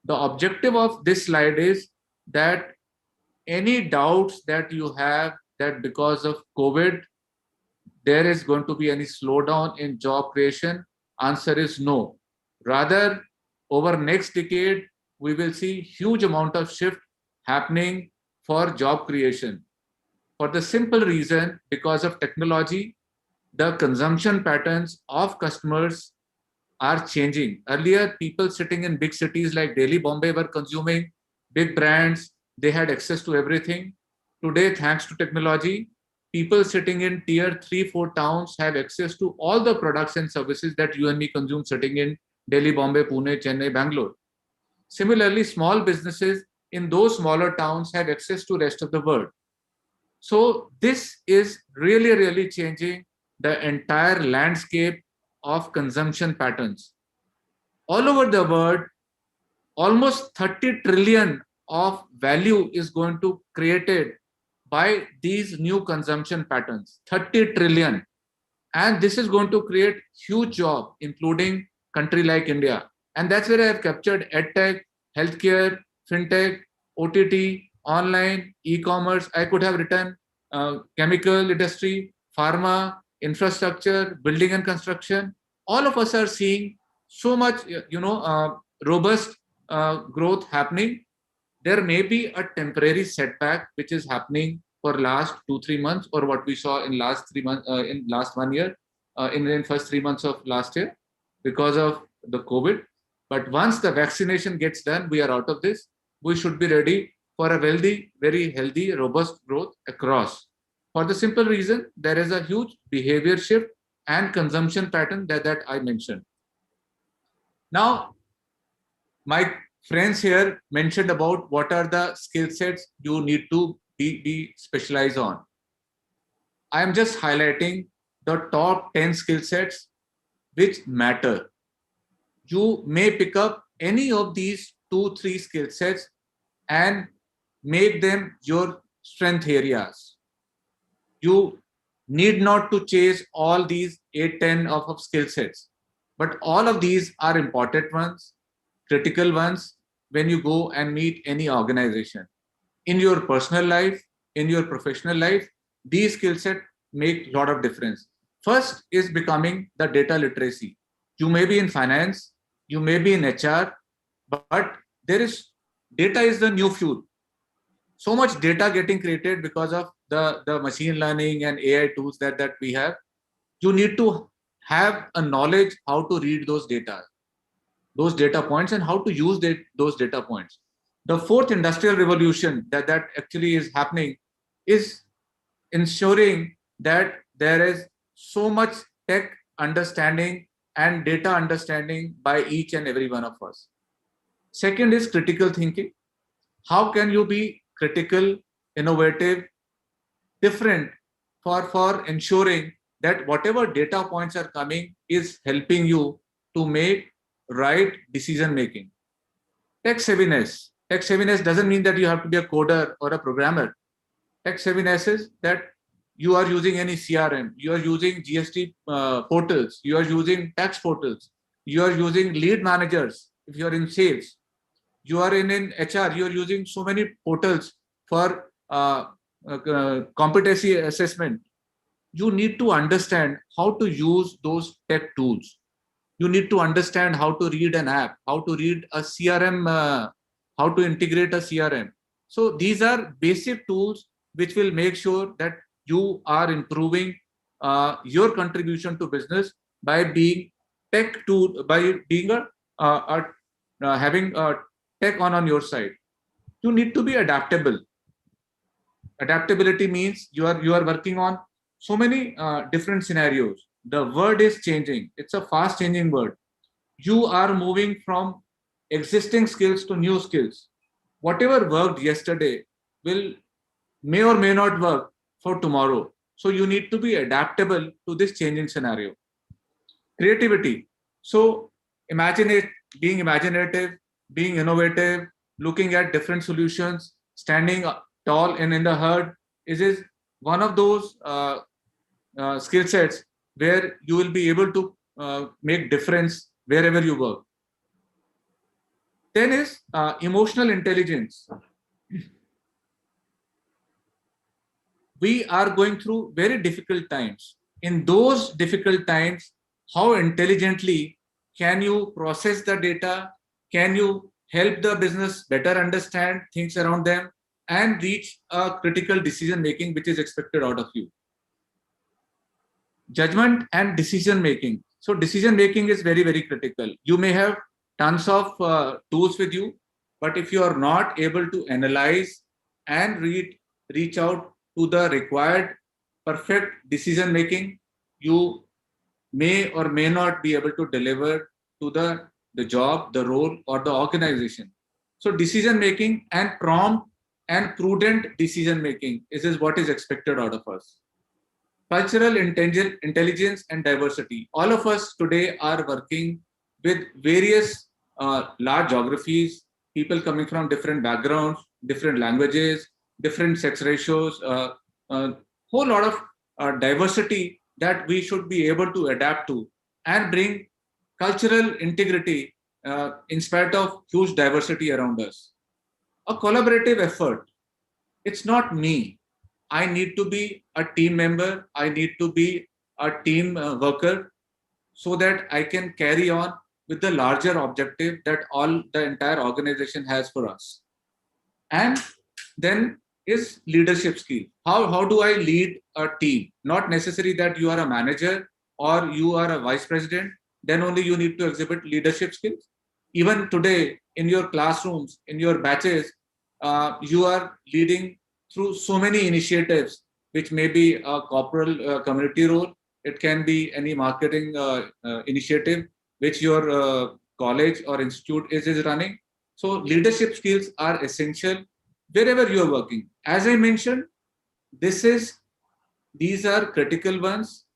The objective of this slide is that any doubts that you have that because of COVID, there is going to be any slowdown in job creation, answer is no. Rather, over next decade, we will see huge amount of shift happening for job creation. For the simple reason, because of technology, the consumption patterns of customers are changing. Earlier, people sitting in big cities like Delhi, Bombay were consuming big brands. They had access to everything. Today, thanks to technology, people sitting in tier 3, 4 towns have access to all the products and services that you and me consume sitting in Delhi, Bombay, Pune, Chennai, Bangalore. Similarly, small businesses in those smaller towns have access to rest of the world. So this is really, really changing the entire landscape of consumption patterns. All over the world, almost 30 trillion of value is going to created by these new consumption patterns, 30 trillion. And this is going to create huge job, including country like India. And that's where I have captured EdTech, healthcare, FinTech, OTT, online, e-commerce. I could have written chemical industry, pharma, infrastructure, building and construction. All of us are seeing so much, robust growth happening. There may be a temporary setback which is happening for last 2-3 months, or what we saw in last 3 months, in last 1 year, in first 3 months of last year, because of the COVID. But once the vaccination gets done, we are out of this. We should be ready for a wealthy, very healthy, robust growth across. For the simple reason, there is a huge behavior shift and consumption pattern that I mentioned. Now, my friends here mentioned about what are the skill sets you need to be specialized on. I am just highlighting the top 10 skill sets which matter. You may pick up any of these 2-3 skill sets and make them your strength areas. You need not to chase all these 8-10 of skill sets, but all of these are important ones, critical ones when you go and meet any organization. In your personal life, in your professional life, these skill sets make a lot of difference. First is becoming the data literacy. You may be in finance, you may be in HR, but data is the new fuel. So much data getting created because of the machine learning and AI tools that we have. You need to have a knowledge how to read those data points, and how to use those data points. The fourth industrial revolution that actually is happening is ensuring that there is so much tech understanding and data understanding by each and every one of us. Second is critical thinking. How can you be critical, innovative, different for ensuring that whatever data points are coming is helping you to make right decision making. Tech savviness. Tech savviness doesn't mean that you have to be a coder or a programmer. Tech savviness is that you are using any CRM, you are using GST portals, you are using tax portals, you are using lead managers. If you are in sales, you are in HR, you are using so many portals for competency assessment. You need to understand how to use those tech tools. You need to understand how to read an app, how to read a CRM, how to integrate a CRM. So these are basic tools which will make sure that you are improving your contribution to business by being tech tool, by being having a tech on your side. You need to be adaptable. Adaptability means you are working on so many different scenarios. The word is changing. It's a fast changing word. You are moving from existing skills to new skills. Whatever worked yesterday may or may not work for tomorrow. So you need to be adaptable to this changing scenario. Creativity. So imagine it, being imaginative, being innovative, looking at different solutions, standing tall and in the herd is one of those skill sets where you will be able to make difference wherever you work. Then is emotional intelligence. We are going through very difficult times. In those difficult times, how intelligently can you process the data? Can you help the business better understand things around them and reach a critical decision making which is expected out of you? Judgment and decision making. So decision making is very, very critical. You may have tons of tools with you, but if you are not able to analyze and reach out to the required perfect decision making, you may or may not be able to deliver to the job, the role, or the organization. So decision making and prompt and prudent decision making is what is expected out of us. Cultural intelligence and diversity. All of us today are working with various large geographies, people coming from different backgrounds, different languages, different sex ratios, whole lot of diversity that we should be able to adapt to and bring cultural integrity in spite of huge diversity around us. A collaborative effort. It's not me. I need to be a team member. I need to be a team worker so that I can carry on with the larger objective that the entire organization has for us. And then is leadership skill. How do I lead a team? Not necessary that you are a manager or you are a vice president, then only you need to exhibit leadership skills. Even today in your classrooms, in your batches, you are leading through so many initiatives, which may be a corporate community role. It can be any marketing initiative which your college or institute is running. So leadership skills are essential wherever you are working. As I mentioned, these are critical ones.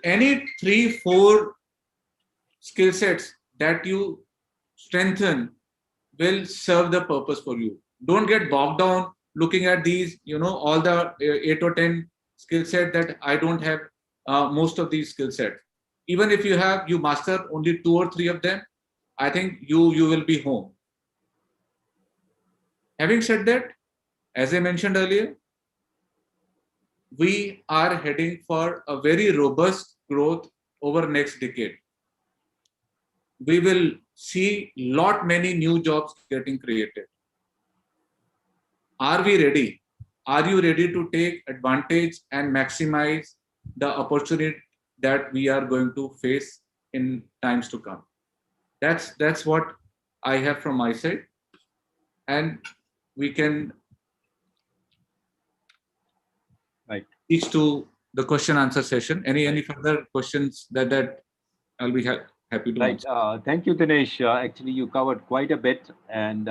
Any 3-4 skill sets that you strengthen will serve the purpose for you. Don't get bogged down looking at these, all the 8 or 10 skill set that I don't have most of these skill sets. Even if you master only 2 or 3 of them, I think you will be home. Having said that, as I mentioned earlier, we are heading for a very robust growth over next decade. We will see many new jobs getting created. Are we ready? Are you ready to take advantage and maximize the opportunity that we are going to face in times to come? That's what I have from my side, and we can reach to the question answer session. Any further questions that I'll be happy to answer. Thank you, Dinesh. Actually, you covered quite a bit, and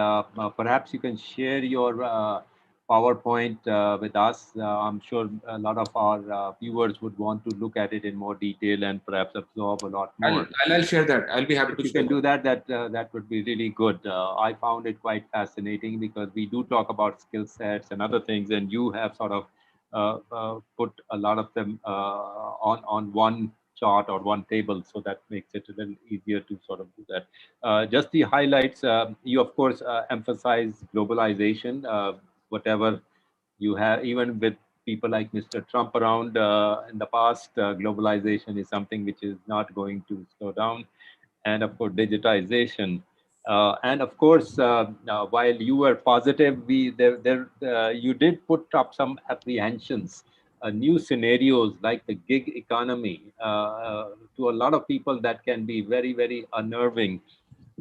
perhaps you can share your PowerPoint with us. I'm sure a lot of our viewers would want to look at it in more detail and perhaps absorb a lot more. I'll share that. I'll be happy to share. If you can do that, that would be really good. I found it quite fascinating because we do talk about skill sets and other things, and you have sort of put a lot of them on one chart or one table, so that makes it a little easier to sort of do that. Just the highlights, you of course emphasize globalization, whatever you have, even with people like Mr. Trump around in the past, globalization is something which is not going to slow down. And of course, digitization. And of course, while you were positive, you did put up some apprehensions, new scenarios like the gig economy. To a lot of people, that can be very, very unnerving.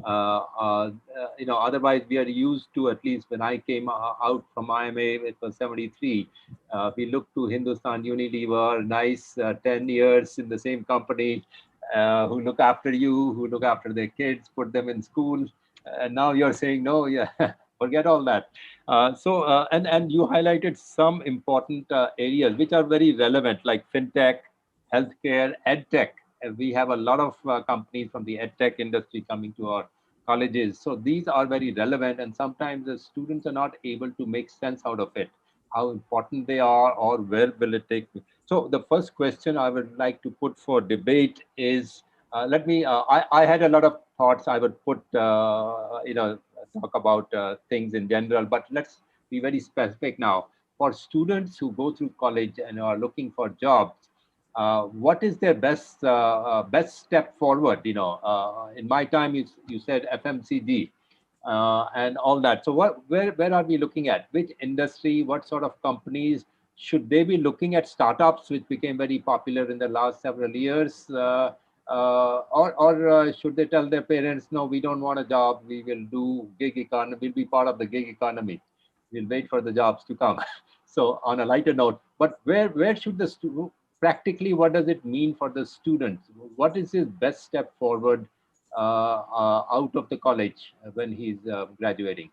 Otherwise we are used to, at least when I came out from IMA, it was 73. We looked to Hindustan Unilever, nice 10 years in the same company, who look after you, who look after their kids, put them in school. And now you're saying, no, yeah, forget all that. And you highlighted some important areas which are very relevant, like fintech, healthcare, edtech. We have a lot of companies from the edtech industry coming to our colleges. So these are very relevant, and sometimes the students are not able to make sense out of it, how important they are, or where will it take me. So the first question I would like to put for debate is, I had a lot of thoughts I would put, talk about things in general, but let's be very specific now. For students who go through college and are looking for jobs, what is their best step forward? In my time, you said FMCG and all that. So where are we looking at? Which industry? What sort of companies? Should they be looking at startups, which became very popular in the last several years? Or should they tell their parents, no, we don't want a job. We will do gig economy. We'll be part of the gig economy. We'll wait for the jobs to come. So on a lighter note, but where should the practically, what does it mean for the students? What is his best step forward out of the college when he's graduating?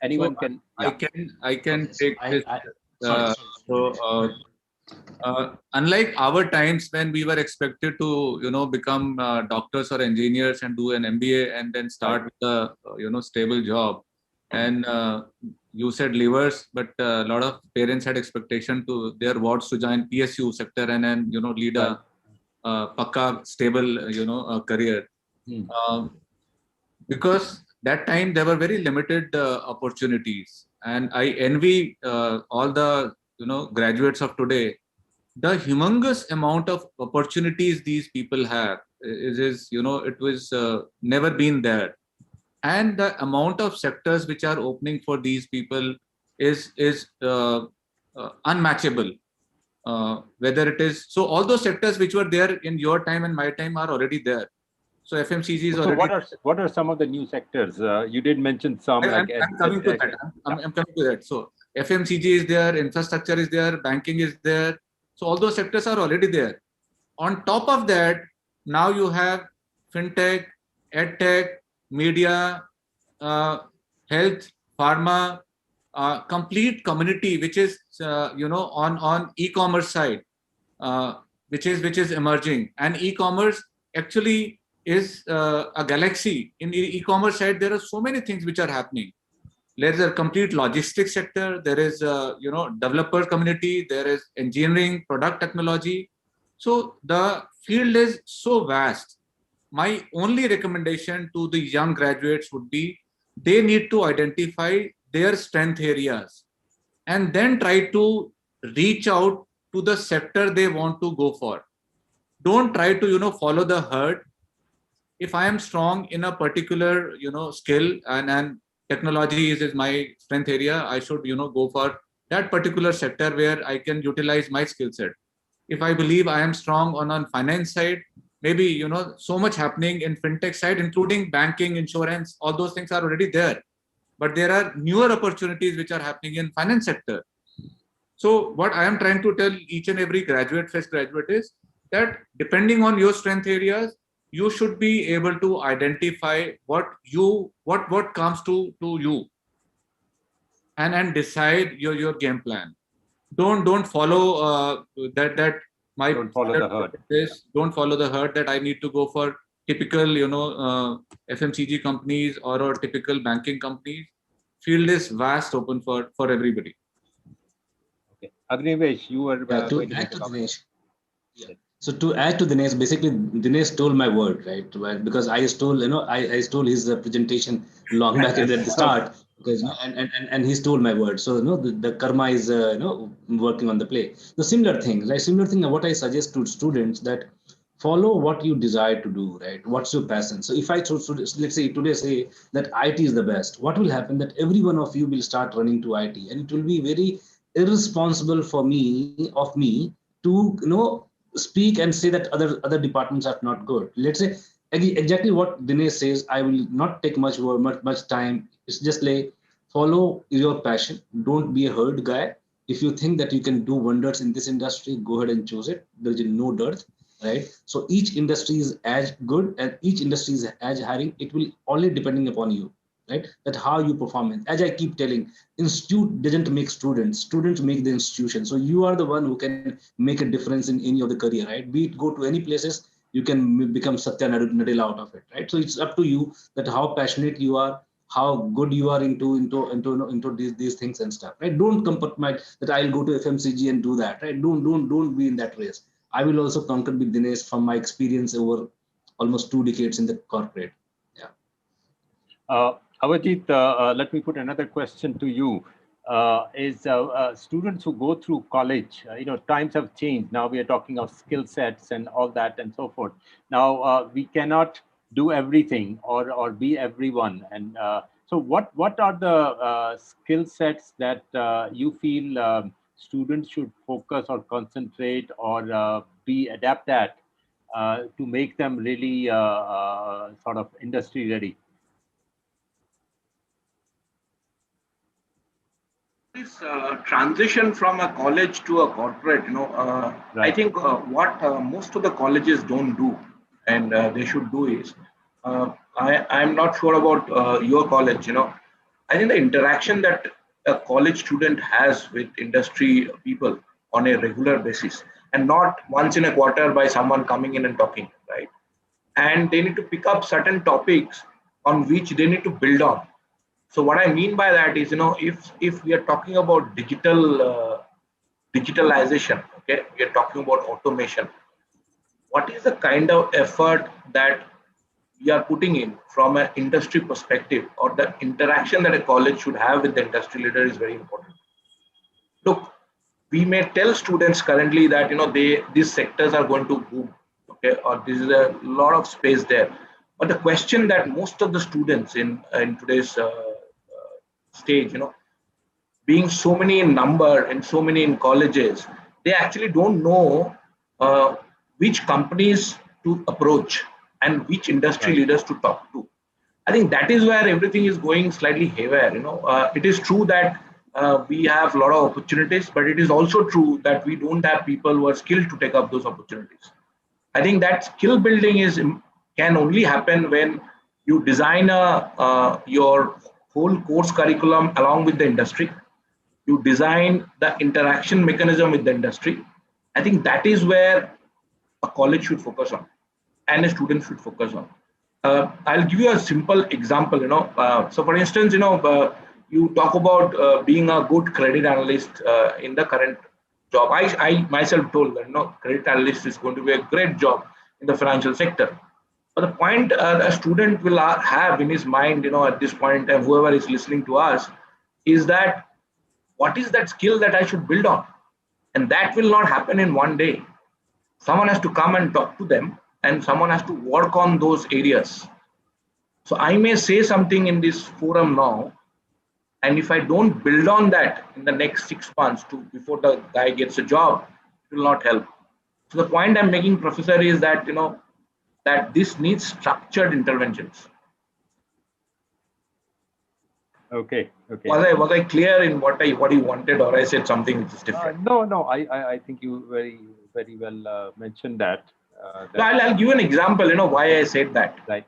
Anyone So can? Yeah. I can Okay, take this. sorry. Unlike our times when we were expected to become doctors or engineers and do an MBA and then start with a stable job, and you said levers, but a lot of parents had expectation to their wards to join PSU sector and then lead a pakka stable career. Because that time there were very limited opportunities, and I envy all the graduates of today. The humongous amount of opportunities these people have is it was never been there, and the amount of sectors which are opening for these people is unmatchable. Whether it is, so all those sectors which were there in your time and my time are already there. So FMCG is already. So what are some of the new sectors? You did mention some. I'm coming to that. I'm coming to that. So FMCG is there, infrastructure is there, banking is there. So all those sectors are already there. On top of that, now you have fintech, edtech, media, health, pharma, complete community which is on e-commerce side, which is emerging, and e-commerce actually is a galaxy. In e-commerce side, there are so many things which are happening. There's a complete logistics sector. There is developer community. There is engineering, product technology. So the field is so vast. My only recommendation to the young graduates would be they need to identify their strength areas and then try to reach out to the sector they want to go for. Don't try to follow the herd. If I am strong in a particular skill and technology is my strength area, I should go for that particular sector where I can utilize my skill set. If I believe I am strong on finance side, maybe so much happening in fintech side, including banking, insurance, all those things are already there, but there are newer opportunities which are happening in finance sector. So what I am trying to tell each and every fresh graduate is that depending on your strength areas, you should be able to identify what comes to you and decide your game plan. Don't follow that my don't follow the herd. Don't follow the herd that I need to go for typical FMCG companies or typical banking companies. Field is vast, open for everybody. Okay, Agnivesh, you were to add to Dinesh. Yeah. So to add to Dinesh, basically Dinesh stole my word, right? Because I stole, I stole his presentation long back at the start, because and he stole my word. So the karma is working on the play. The similar thing, right? Similar thing. What I suggest to students, that follow what you desire to do, right? What's your passion? So if I let's say today say that IT is the best, what will happen? That every one of you will start running to IT, and it will be very irresponsible of me to speak and say that other departments are not good. Let's say exactly what Dinesh says. I will not take much time. It's just like follow your passion. Don't be a herd guy. If you think that you can do wonders in this industry, go ahead and choose it. There is no dearth, right? So each industry is as good and each industry is as hiring. It will only depending upon you, right? That how you perform it. As I keep telling, institute doesn't make students. Students make the institution. So you are the one who can make a difference in any of the career, right? Be it go to any places, you can become Satya Nadella out of it, right? So it's up to you that how passionate you are, how good you are into these things and stuff, right? Don't compromise that I'll go to FMCG and do that, right? Don't be in that race. I will also concur with Dinesh from my experience over almost 2 decades in the corporate. Yeah. Avajit, let me put another question to you. Students who go through college, times have changed. Now we are talking of skill sets and all that and so forth. Now we cannot do everything or be everyone. And so what are the skill sets that you feel students should focus or concentrate or be adept at to make them really sort of industry ready? This transition from a college to a corporate, Right. I think what most of the colleges don't do, and they should do is, I'm not sure about your college. I think the interaction that a college student has with industry people on a regular basis, and not once in a quarter by someone coming in and talking, right? And they need to pick up certain topics on which they need to build on. So what I mean by that is, if we are talking about digitalization, okay, we are talking about automation. What is the kind of effort that we are putting in from an industry perspective, or the interaction that a college should have with the industry leader is very important. Look, we may tell students currently that these sectors are going to boom, okay, or this is a lot of space there. But the question that most of the students in today's stage, being so many in number and so many in colleges, they actually don't know uh, which companies to approach and which industry leaders to talk to. I think that is where everything is going slightly haywire. It is true that we have a lot of opportunities, but it is also true that we don't have people who are skilled to take up those opportunities. I think that skill building can only happen when you design your whole course curriculum along with the industry. You design the interaction mechanism with the industry. I think that is where a college should focus on, and a student should focus on. I'll give you a simple example. So for instance, you talk about being a good credit analyst in the current job. I myself told that credit analyst is going to be a great job in the financial sector. But the point a student will have in his mind, at this point, and whoever is listening to us, is that what is that skill that I should build on? And that will not happen in one day. Someone has to come and talk to them, and someone has to work on those areas. So I may say something in this forum now, and if I don't build on that in the next 6 months before the guy gets a job, it will not help. So the point I'm making, Professor, is that that this needs structured interventions. Okay. Was I clear in what you wanted, or I said something which is different? No. I think you very well mentioned that. So I'll give you an example. Why I said that. Right.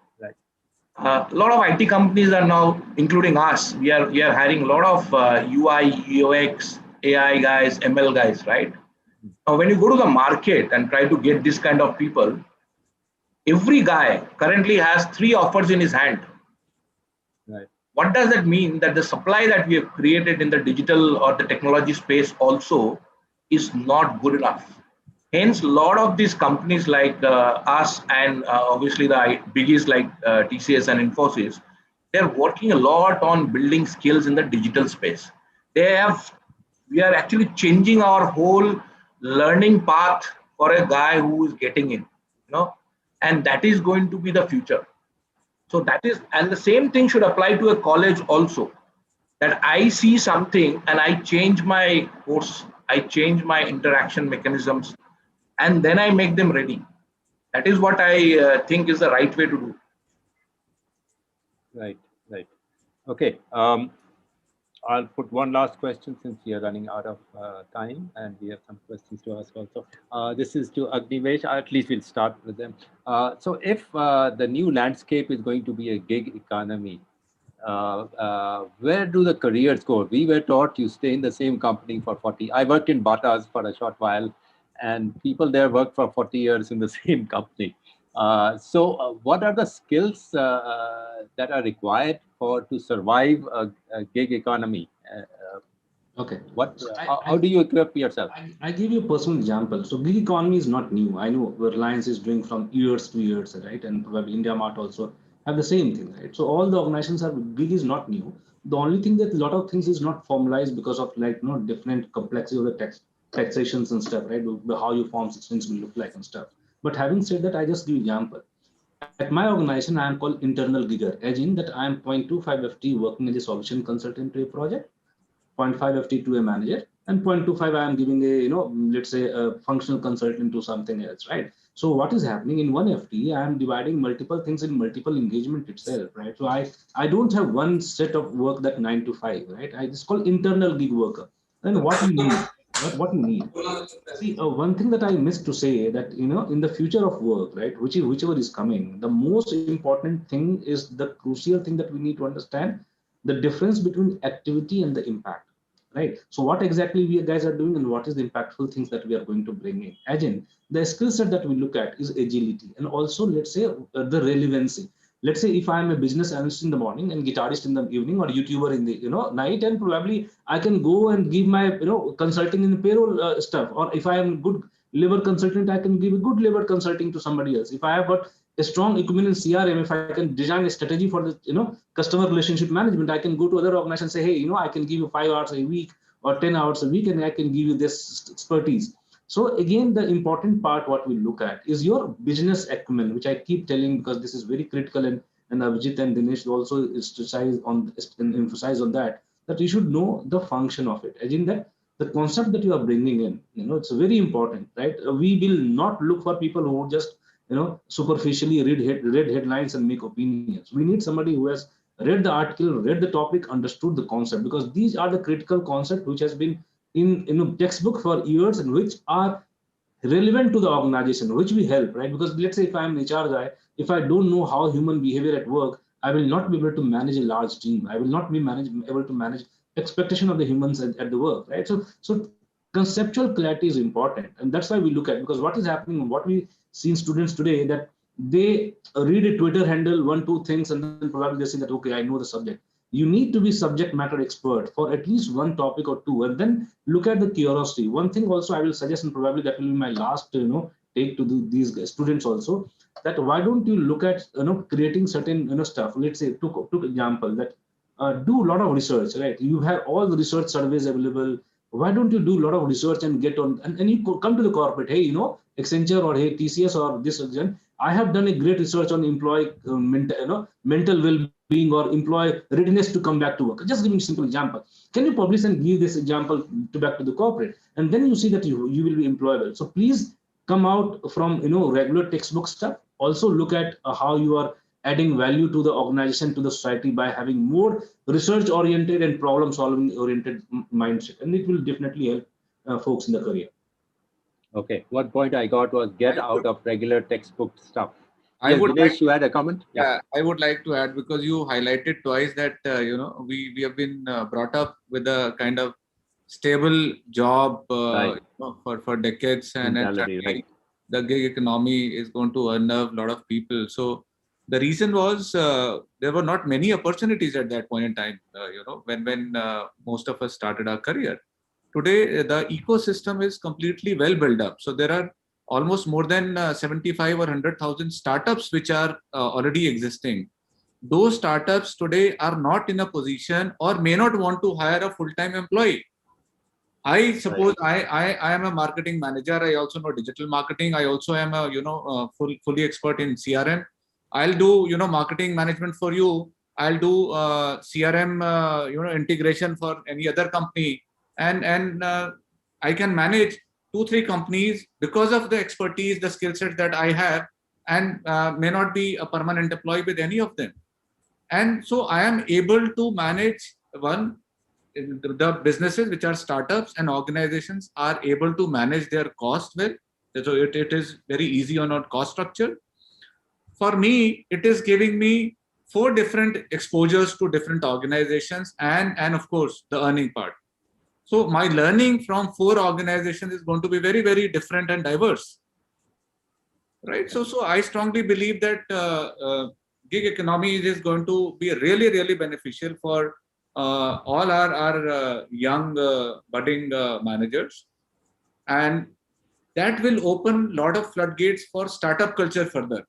A lot of IT companies are now, including us, we are hiring a lot of UI, UX, AI guys, ML guys, right? Now, when you go to the market and try to get this kind of people, every guy currently has 3 offers in his hand. Right. What does that mean? That the supply that we have created in the digital or the technology space also is not good enough. Hence, a lot of these companies like us and obviously the biggies like TCS and Infosys, they're working a lot on building skills in the digital space. We are actually changing our whole learning path for a guy who is getting in, and that is going to be the future. So that is, and the same thing should apply to a college also, that I see something and I change my course, I change my interaction mechanisms, and then I make them ready. That is what I think is the right way to do. Right. Okay. I'll put one last question since we are running out of time and we have some questions to ask also. This is to Agnivesh, at least we'll start with them. So if the new landscape is going to be a gig economy, where do the careers go? We were taught you stay in the same company for 40. I worked in Bata's for a short while and people there work for 40 years in the same company. So what are the skills that are required to survive a gig economy? Okay. How do you equip yourself? I give you a personal example. So gig economy is not new. I know Reliance is doing from years to years, right? And probably India Mart also have the same thing, right? So all the organizations are gig is not new. The only thing that a lot of things is not formalized because of different complexity of the taxations and stuff, right? How your form 16s will look like and stuff. But having said that, I just give example. At my organization, I am called internal gigger, as in that I am 0.25 FT working as a solution consultant to a project, 0.5 FT to a manager, and 0.25 I am giving a, let's say a functional consultant to something else, right? So what is happening in one FT, I am dividing multiple things in multiple engagement itself, right? So I don't have one set of work that 9 to 5, right? I just call internal gig worker. Then what you need, what you need. See, one thing that I missed to say that, in the future of work, right, whichever is coming, the most important thing is the crucial thing that we need to understand the difference between activity and the impact, right? So what exactly we guys are doing and what is the impactful things that we are going to bring in? Again, the skill set that we look at is agility and also, let's say, the relevancy. Let's say if I am a business analyst in the morning and guitarist in the evening or YouTuber in the night, and probably I can go and give my consulting in the payroll stuff. Or if I am good labor consultant, I can give a good labor consulting to somebody else. If I have got a strong equipment in CRM, if I can design a strategy for the customer relationship management, I can go to other organizations and say, hey, I can give you 5 hours a week or 10 hours a week, and I can give you this expertise. So again, the important part what we look at is your business acumen, which I keep telling because this is very critical, and Abhijit and Dinesh also emphasize on that you should know the function of it. As in that the concept that you are bringing in, it's very important, right? We will not look for people who just superficially read headlines and make opinions. We need somebody who has read the article, read the topic, understood the concept, because these are the critical concepts which has been in textbook for years and which are relevant to the organization, which we help, right? Because let's say if I'm an HR guy, if I don't know how human behavior at work, I will not be able to manage a large team. I will not be able to manage expectation of the humans at the work, right? So conceptual clarity is important, and that's why we look at, because what is happening, what we see in students today, that they read a Twitter handle, 1-2 things, and then probably they say that, okay, I know the subject. You need to be subject matter expert for at least one topic or two, and then look at the curiosity. One thing also I will suggest, and probably that will be my last take to these students also, that why don't you look at creating certain stuff. Let's say took example that do a lot of research, right? You have all the research surveys available. Why don't you do a lot of research and get on, and you come to the corporate, hey, Accenture or hey, TCS or this again, I have done a great research on employee mental well-being or employee readiness to come back to work. Just giving a simple example. Can you publish and give this example to back to the corporate? And then you see that you will be employable. So please come out from regular textbook stuff. Also look at how you are adding value to the organization, to the society, by having more research oriented and problem solving oriented mindset, and it will definitely help folks in the career. Okay, one point I got was get out of regular textbook stuff. I would Dinesh, like you had a comment? Yeah, I would like to add, because you highlighted twice that we have been brought up with a kind of stable job Right. for decades, and Mentality, certainly right. the gig economy is going to unnerve a lot of people. So the reason was there were not many opportunities at that point in time. When most of us started our career. Today the ecosystem is completely well built up. So there are almost more than 75 or 100,000 startups which are already existing. Those startups today are not in a position or may not want to hire a full-time employee. I suppose I am a marketing manager. I also know digital marketing. I also am a fully expert in CRM. I'll do marketing management for you. I'll do CRM integration for any other company, and I can manage 2-3 companies because of the expertise, the skill set that I have. and may not be a permanent employee with any of them. And so I am able to manage the businesses which are startups and organizations are able to manage their cost well. So it is very easy on our cost structure. For me, it is giving me 4 different exposures to different organizations and of course the earning part. So my learning from 4 organizations is going to be very, very different and diverse, right? So I strongly believe that gig economy is going to be really, really beneficial for all our young budding managers, and that will open a lot of floodgates for startup culture further.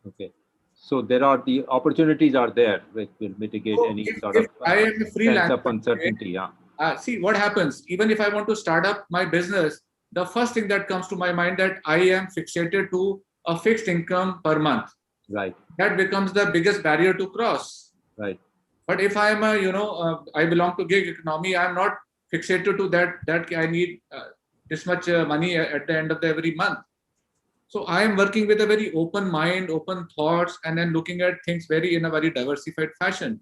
Okay. So there are the opportunities are there which will mitigate any sort of I am a freelancer, sense of uncertainty. Yeah. See what happens. Even if I want to start up my business, the first thing that comes to my mind that I am fixated to a fixed income per month. Right. That becomes the biggest barrier to cross. Right. But if I am I belong to gig economy, I am not fixated to that I need this much money at the end of every month. So I am working with a very open mind, open thoughts, and then looking at things in a very diversified fashion.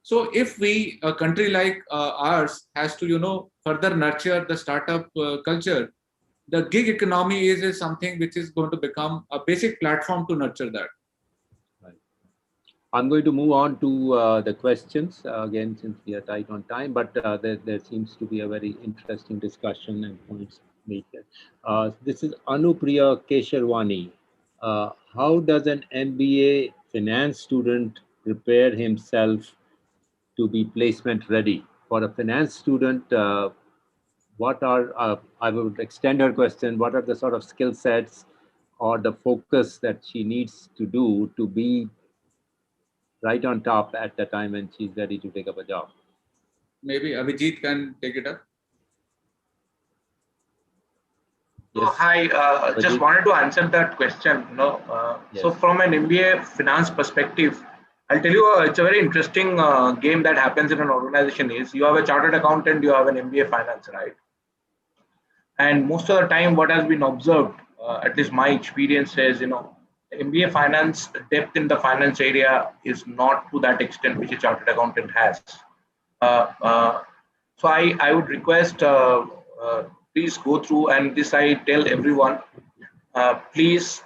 So if a country like ours has to, further nurture the startup culture, the gig economy is something which is going to become a basic platform to nurture that. Right. I'm going to move on to the questions again, since we are tight on time, but there seems to be a very interesting discussion and points made here. This is Anupriya Kesharwani. How does an MBA finance student prepare himself to be placement ready? For a finance student, what are, I would extend her question, what are the sort of skill sets or the focus that she needs to do to be right on top at the time when she's ready to take up a job? Maybe Abhijit can take it up. So I just wanted to answer that question. Yes. So from an MBA finance perspective, I'll tell you it's a very interesting game that happens in an organization. Is you have a chartered accountant, you have an MBA finance, right? And most of the time, what has been observed, at least my experience says, MBA finance depth in the finance area is not to that extent which a chartered accountant has. So I would request please go through, and this I tell everyone, please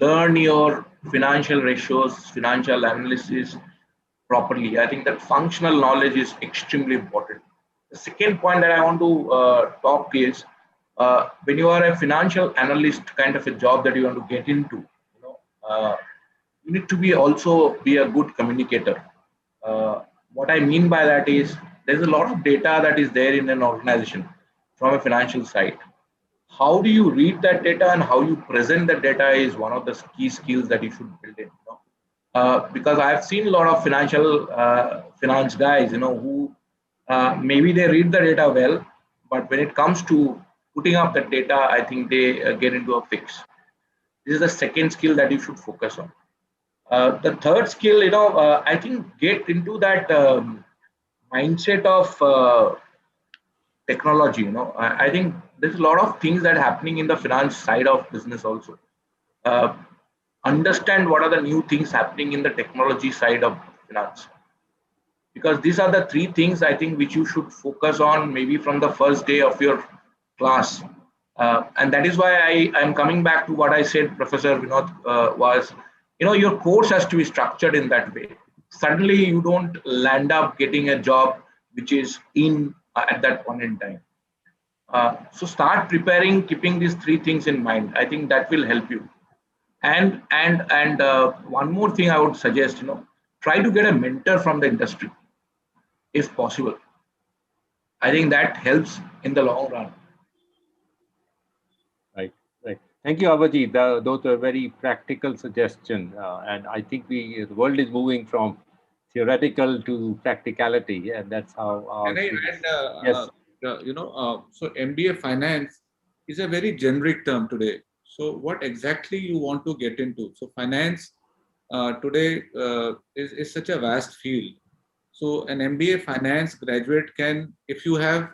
learn your financial ratios, financial analysis properly. I think that functional knowledge is extremely important. The second point that I want to talk is when you are a financial analyst kind of a job that you want to get into, you need to be a good communicator. What I mean by that is there's a lot of data that is there in an organization from a financial side. How do you read that data and how you present the data is one of the key skills that you should build in. Because I've seen a lot of finance guys, who maybe they read the data well, but when it comes to putting up the data, I think they get into a fix. This is the second skill that you should focus on. The third skill, I think get into that mindset of technology. I think there's a lot of things that are happening in the finance side of business also. Understand what are the new things happening in the technology side of finance, because these are the 3 things I think which you should focus on maybe from the first day of your class. And that is why I am coming back to what I said, Professor Vinod, was, your course has to be structured in that way. Suddenly you don't land up getting a job which is in at that point in time. So start preparing, keeping these 3 things in mind. I think that will help you. And one more thing I would suggest, try to get a mentor from the industry if possible. I think that helps in the long run. Right. Thank you, Abhijit. Those are very practical suggestions, and I think the world is moving from theoretical to practicality, and that's how. Can I add? Yes. So MBA finance is a very generic term today. So what exactly you want to get into? So finance today is such a vast field. So an MBA finance graduate can, if you have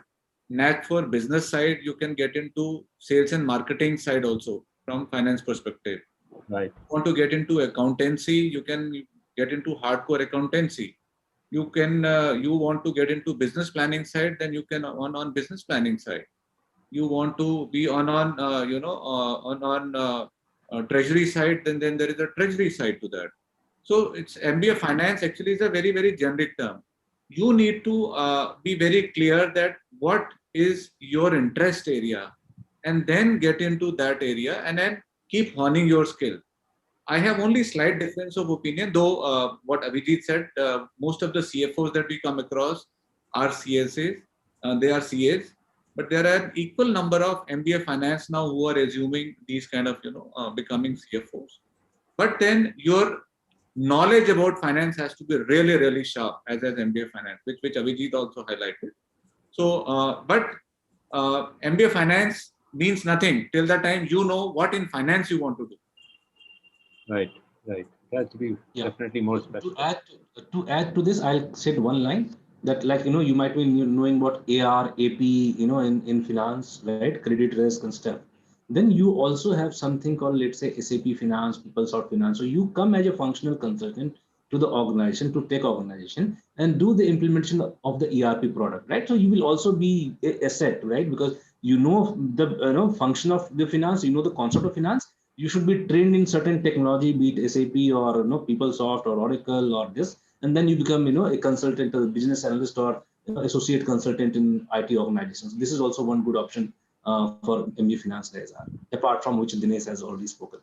knack for business side, you can get into sales and marketing side also. from finance perspective. Right. You want to get into accountancy, you can get into hardcore accountancy. You can you want to get into business planning side, then you can on business planning side. You want to be on treasury side, then there is a treasury side to that. So it's MBA finance actually is a very, very generic term. You need to be very clear that what is your interest area, and then get into that area and then keep honing your skill. I have only slight difference of opinion, though what Abhijit said, most of the CFOs that we come across are CSAs, they are CAs, but there are equal number of MBA finance now who are assuming these kind of, becoming CFOs. But then your knowledge about finance has to be really, really sharp as MBA finance, which Abhijit also highlighted. So, MBA finance means nothing till the time you know what in finance you want to do. Right. Right. Has to be definitely more special. To add to this, I'll say one line that, like, you might be knowing what AR, AP, in finance, right? Credit risk and stuff. Then you also have something called, let's say, SAP Finance, PeopleSoft Finance. So you come as a functional consultant to the organization, to tech organization, and do the implementation of the ERP product, right? So you will also be a asset, right? Because you know the function of the finance, you know the concept of finance. You should be trained in certain technology, be it SAP or PeopleSoft or Oracle or this, and then you become a consultant, a business analyst, or associate consultant in IT organizations. This is also one good option for MBA finance guys, apart from which Dinesh has already spoken,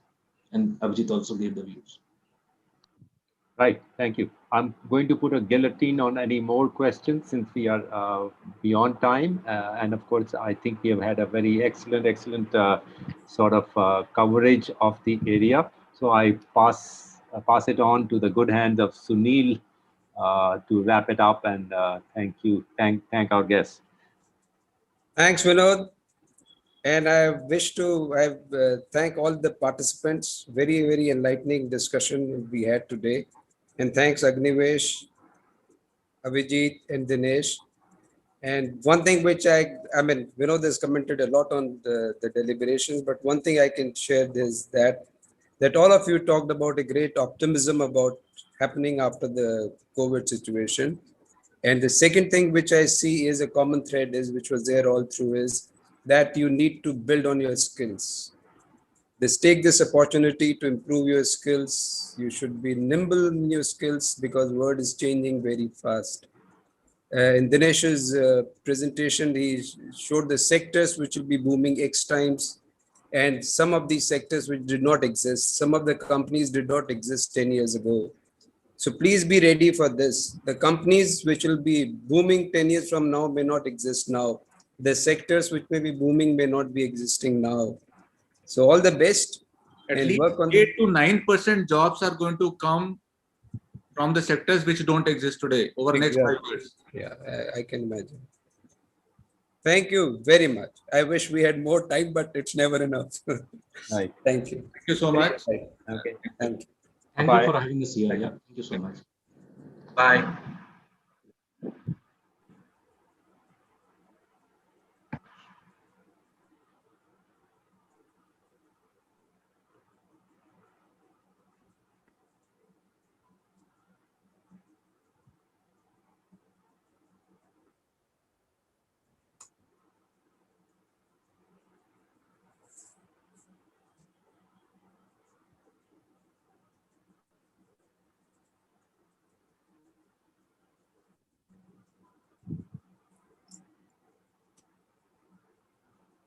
and Abhijit also gave the views. Right. Thank you. I'm going to put a guillotine on any more questions since we are beyond time. And of course, I think we have had a very excellent sort of coverage of the area. So I pass it on to the good hands of Sunil to wrap it up. And thank you. Thank our guests. Thanks, Vinod. And I wish to thank all the participants. Very, very enlightening discussion we had today. And thanks, Agnivesh, Abhijit, and Dinesh. And one thing which Vinod has commented a lot on the deliberations, but one thing I can share is that all of you talked about a great optimism about happening after the COVID situation. And the second thing which I see is a common thread which was there all through is that you need to build on your skills. Just take this opportunity to improve your skills. You should be nimble in your skills because world is changing very fast. In Dinesh's presentation, he showed the sectors which will be booming X times, and some of these sectors which did not exist. Some of the companies did not exist 10 years ago. So please be ready for this. The companies which will be booming 10 years from now may not exist now. The sectors which may be booming may not be existing now. So all the best. At least 8 to 9% jobs are going to come from the sectors which don't exist today over the next 5 years. Yeah, I can imagine. Thank you very much. I wish we had more time, but it's never enough. Right. Thank you. Thank you so much. Okay. Thank you. Thank you for having us here. Yeah. Thank you so much. Bye.